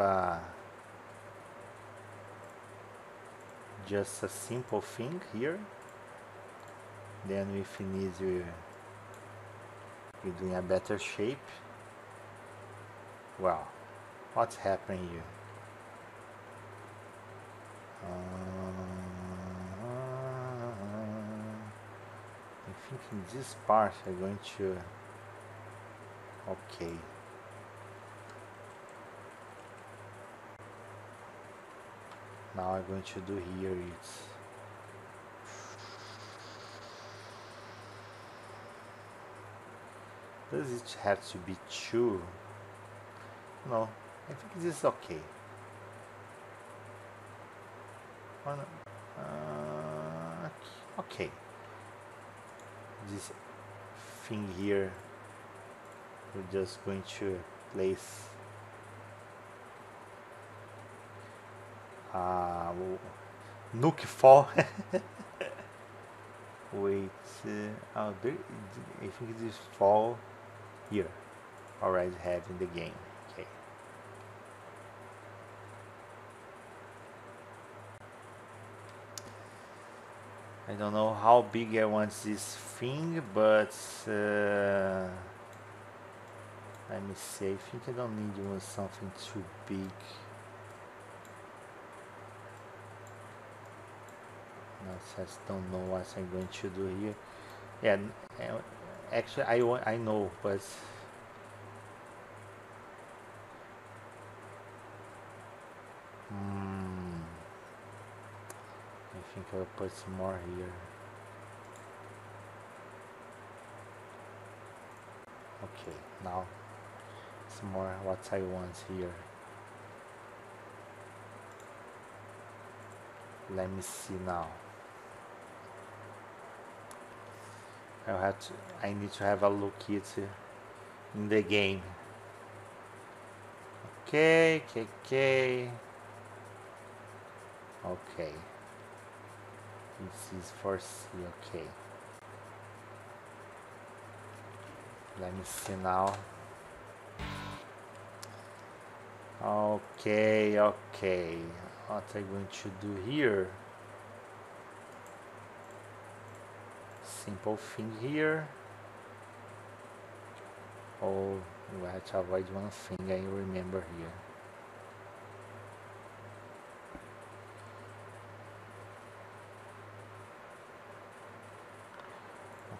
just a simple thing here. Then if you need you're doing a better shape. Well, what's happening here? I think in this part I'm going to. Okay. Now I'm going to do here it's. Does it have to be two? No, I think this is okay. One, okay. This thing here, we're just going to place Nuke Fall. Wait, I think this fall here already have in the game. Okay. I don't know how big I want this thing, but let me see. I think I don't need something too big. No, I just don't know what I'm going to do here. Yeah, actually I know, but I think I'll put some more here. Okay, now it's more what I want here. Let me see now. I need to have a look it in the game. Okay. This is for C, okay. Let me see now. Okay. What I'm going to do here? Simple thing here. Oh, we have to avoid one thing I remember here.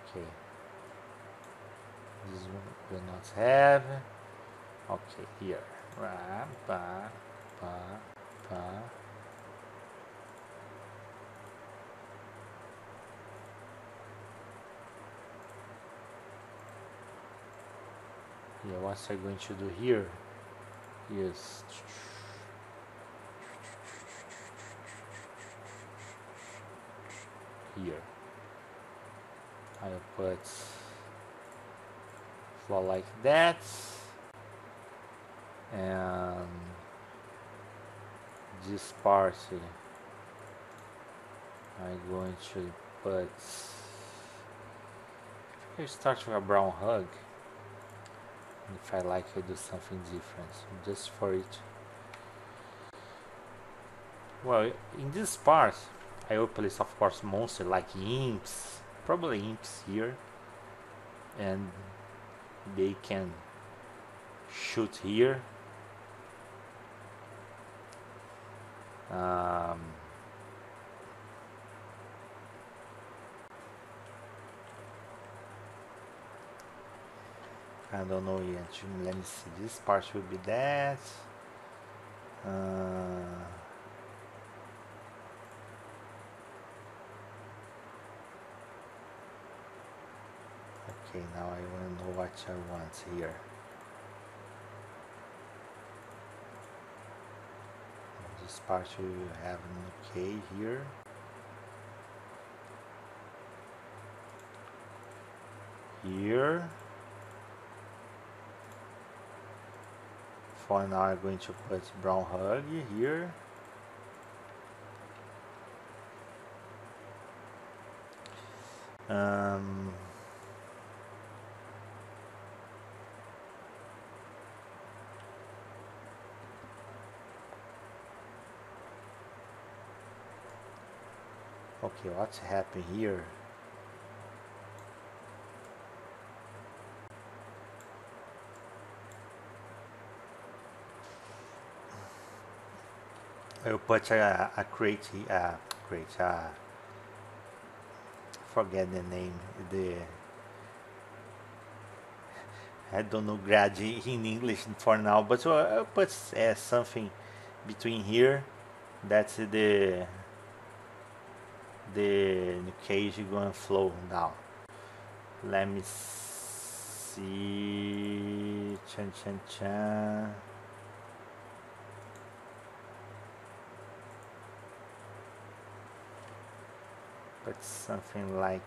Okay. This one will not have. Okay, here. Yeah, what I'm going to do here is here. I'll put floor like that, and this part I'm going to put, I start with a brown hug. If I like, I do something different just for it. Well, in this part I will place of course monster like imps, probably imps here, and they can shoot here. I don't know yet. Let me see. This part will be that. Okay, now I want to know what I want here. This part will have an okay here. Here. For now I'm going to put brown hug here. Okay, what's happening here? I'll put a crate, forget the name, I don't know grad in English for now, but I'll put something between here. That's the cage going to flow down. Let me see. Chan chan chan. But something like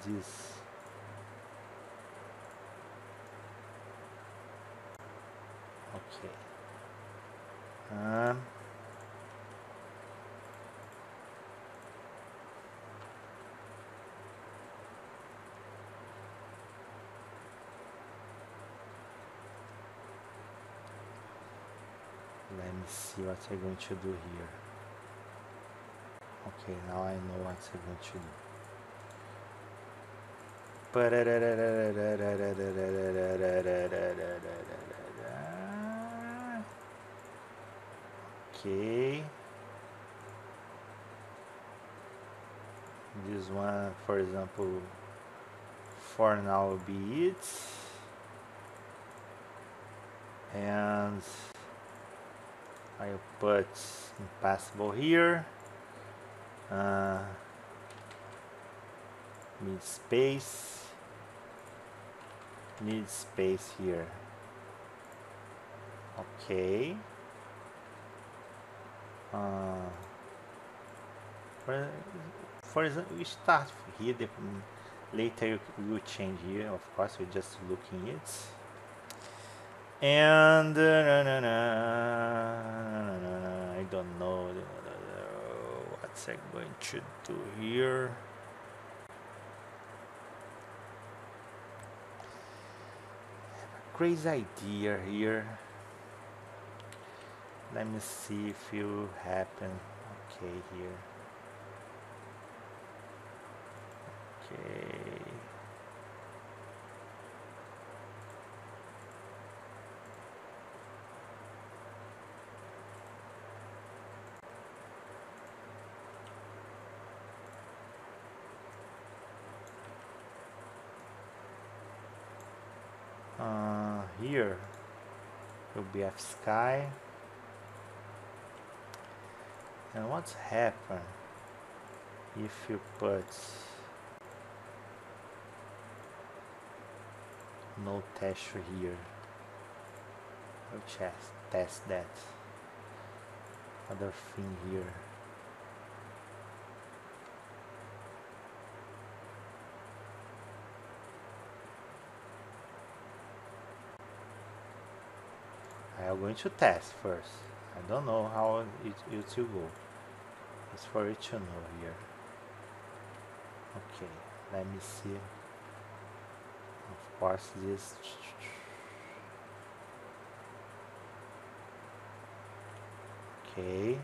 this. Okay. Let me see what I'm going to do here. Okay, now I know what I'm going to do. Okay. This one, for example, for now will be it. And I'll put impassable here. Mid space here. Okay. For example, we start here. Later we will change here. Of course, we're just looking it. And I don't know what I'm going to do here. Crazy idea here. Let me see if it will happen. Okay, here. Okay. Here will be F sky. And what's happen if you put no texture here? I'll test that. Other thing here. I'm going to test first. I don't know how it will go. It's for you to know here. Okay, let me see. Of course, this. Okay.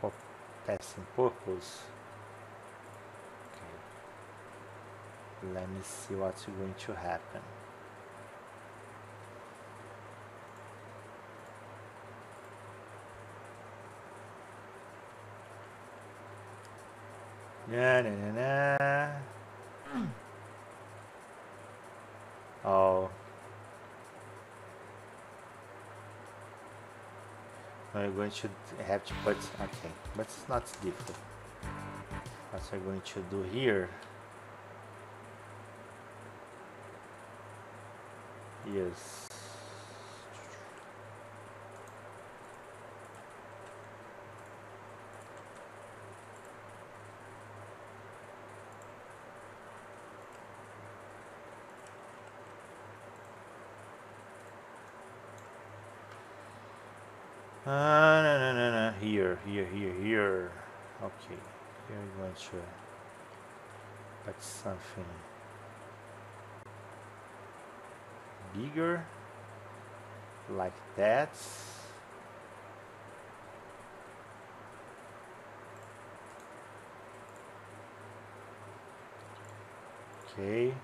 For testing purpose. Okay. Let me see what's going to happen. Na na na na. Oh. I'm going to have to put, okay, but it's not difficult. What I'm going to do here is no, here. Okay, here I'm going to put something bigger, like that. Okay.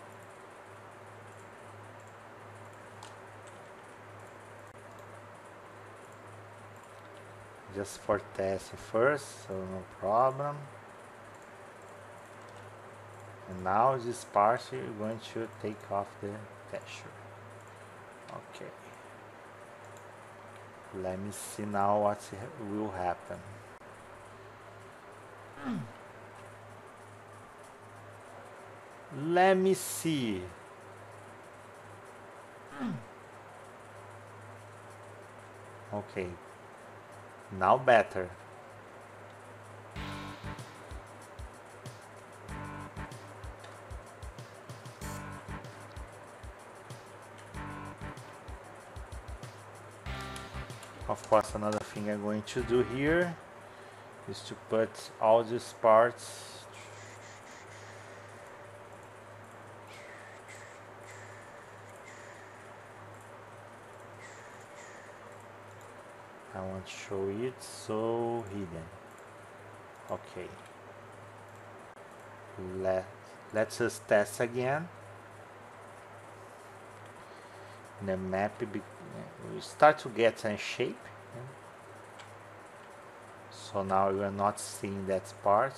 Just for testing first, so no problem. And now this part you're going to take off the texture. Okay. Let me see now what will happen. Let me see. Okay. Now better. Of course, another thing I'm going to do here is to put all these parts I want to show it so hidden. Okay. Let's just test again. The map we start to get a shape. So now we are not seeing that part.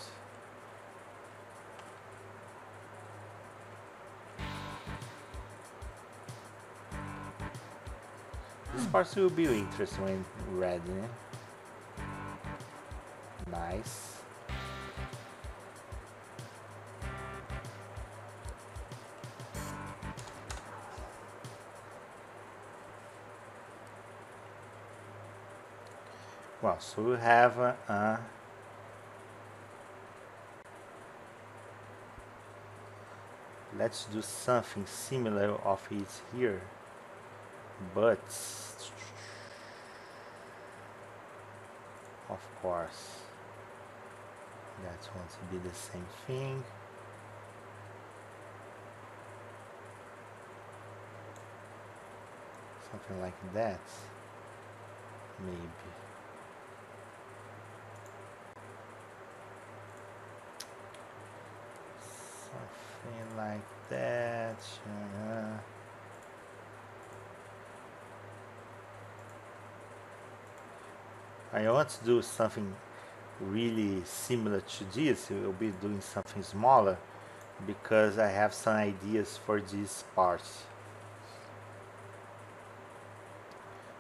This part will be interesting when ready. Nice. Well, so we have let's do something similar of it here, but of course that wants to be the same thing. Something like that, maybe. Something like that. I want to do something really similar to this. We'll be doing something smaller because I have some ideas for these parts.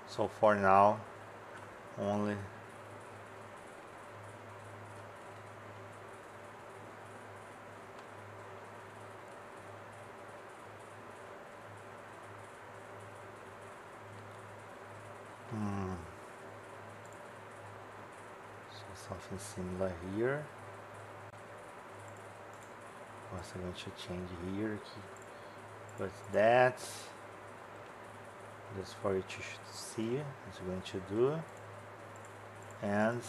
So for now, only something similar here. Also going to change here. But that, just for you to see, it's going to do. And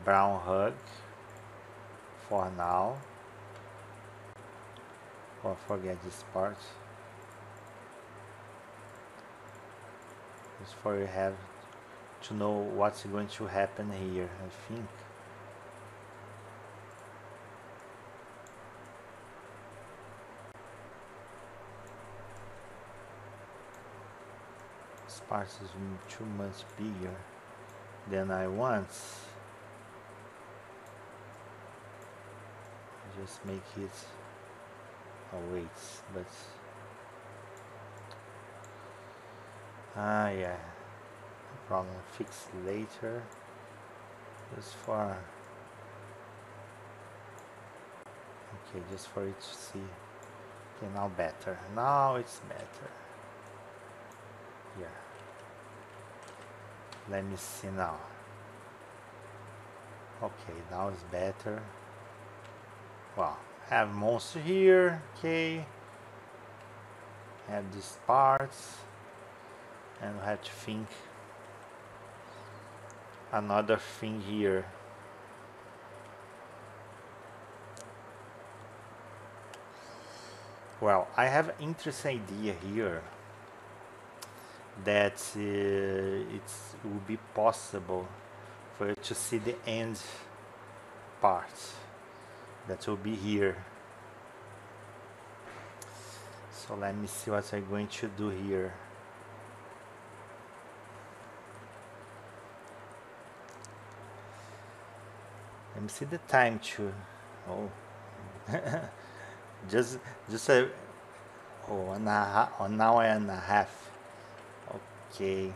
brown hug for now. Or forget this part. Just for you have to know what's going to happen here, I think. This part is too much bigger than I want. Just make it wait, but yeah, no problem, fix later. Just for okay, just for it to see. Okay, now better. Now it's better. Yeah. Let me see now. Okay, now it's better. Well, have monster here. Okay. Have these parts, and we have to think another thing here. Well, I have an interesting idea here that it will be possible for you to see the end part that will be here. So let me see what I'm going to do here. Let me see the time too. Oh, just a oh, an hour and a half. Okay.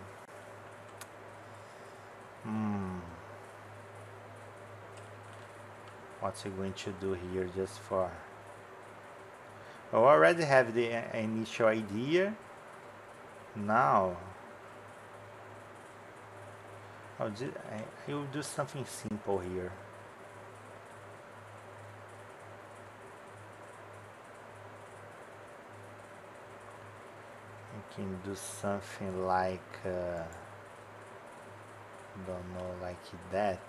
What's he going to do here just for? I already have the initial idea. Now, I will do something simple here. I can do something like, don't know, like that.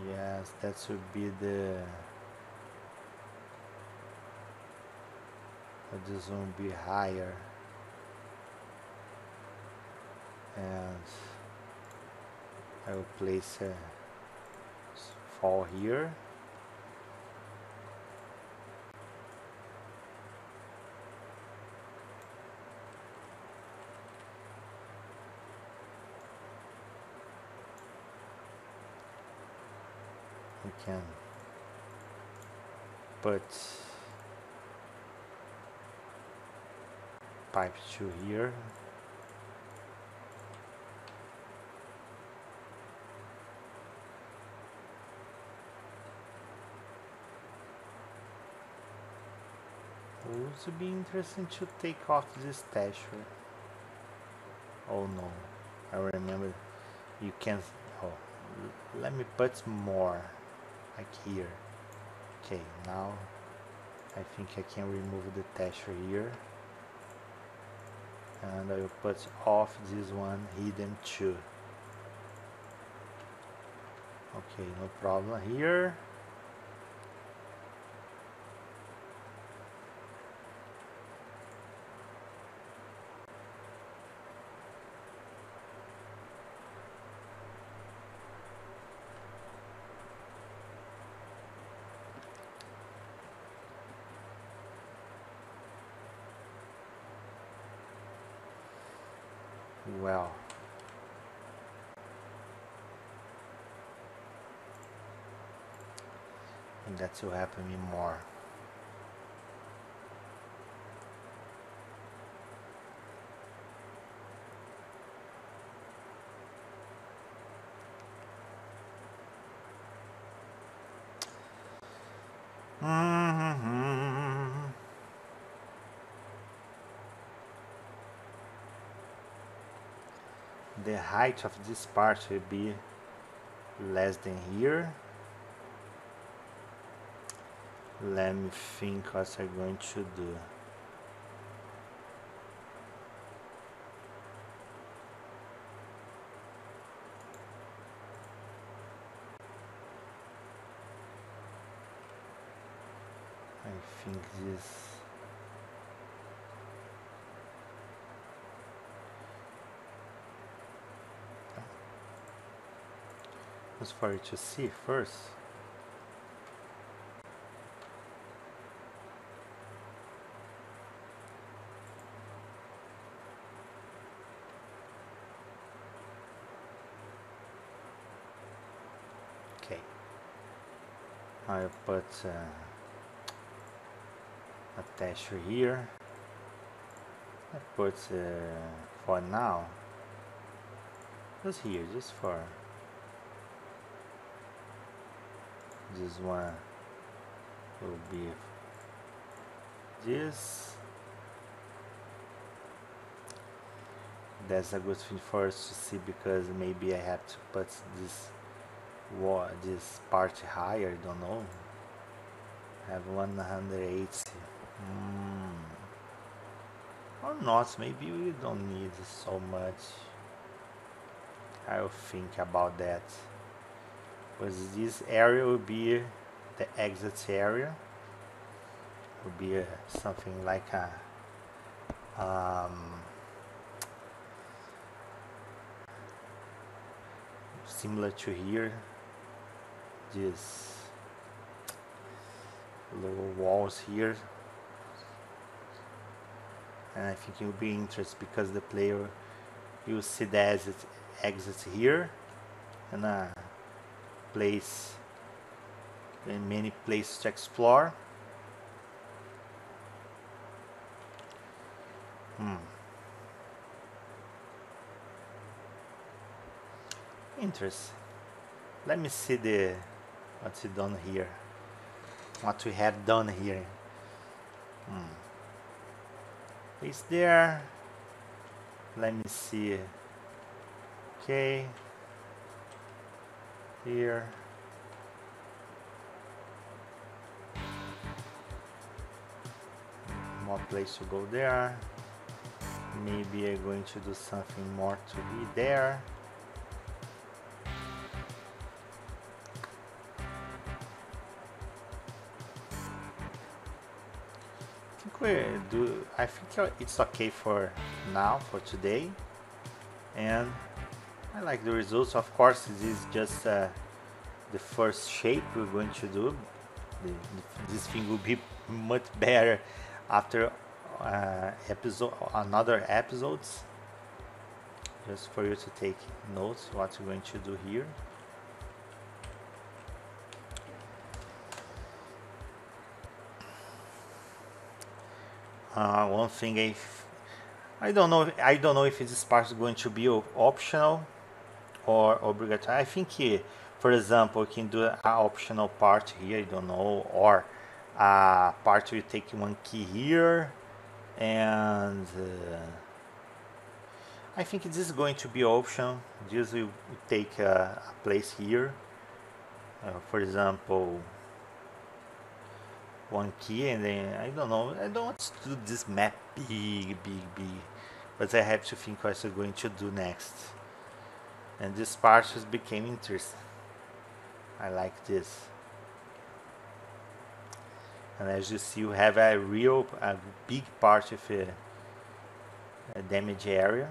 Yes, that should be the. This will be higher. And I will place a fall here. We can put pipe to here. It would be interesting to take off this texture. Oh no, I remember you can. Oh, let me put more like here. Okay, now I think I can remove the texture here, and I will put off this one hidden too. Okay, no problem here. Well, and that will happen me more. the height of this part will be less than here. Let me think what I'm going to do. I think this was for you to see first. Okay, I'll put a texture here. I put for now just here, just for this one will be this. That's a good thing for us to see, because maybe I have to put this part higher. I don't know. I have 180 or not. Maybe we don't need so much. I'll think about that, because this area will be the exit area. Will be something like a similar to here, these little walls here. And I think it will be interesting because the player, you see the exit here, and a place, and many places to explore. Interesting. Let me see what's done here. What we have done here. It's there. Let me see. Okay. Here. More place to go there. Maybe I'm going to do something more to be there. I think it's okay for now, for today, and I like the results. Of course, this is just the first shape we're going to do. This thing will be much better after another episodes, just for you to take notes what we're going to do here. One thing I don't know if this part is going to be optional or obligatory. I think for example, you can do an optional part here, I don't know, or a part where you take one key here, and I think this is going to be optional. Just you take a place here, for example, one key, and then I don't know, I don't want to do this map big, but I have to think what I'm going to do next. And this part just became interesting. I like this. And as you see, you have a big part of a damage area.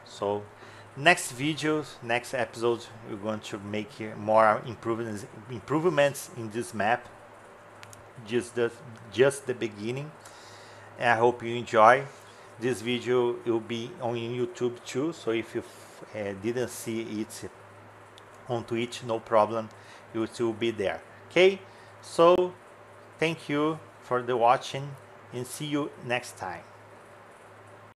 So next episode, we're going to make more improvements in this map. Just the beginning. And I hope you enjoy. This video will be on YouTube too, so if you didn't see it on Twitch, no problem, it will still be there. Okay, so thank you for the watching, and see you next time.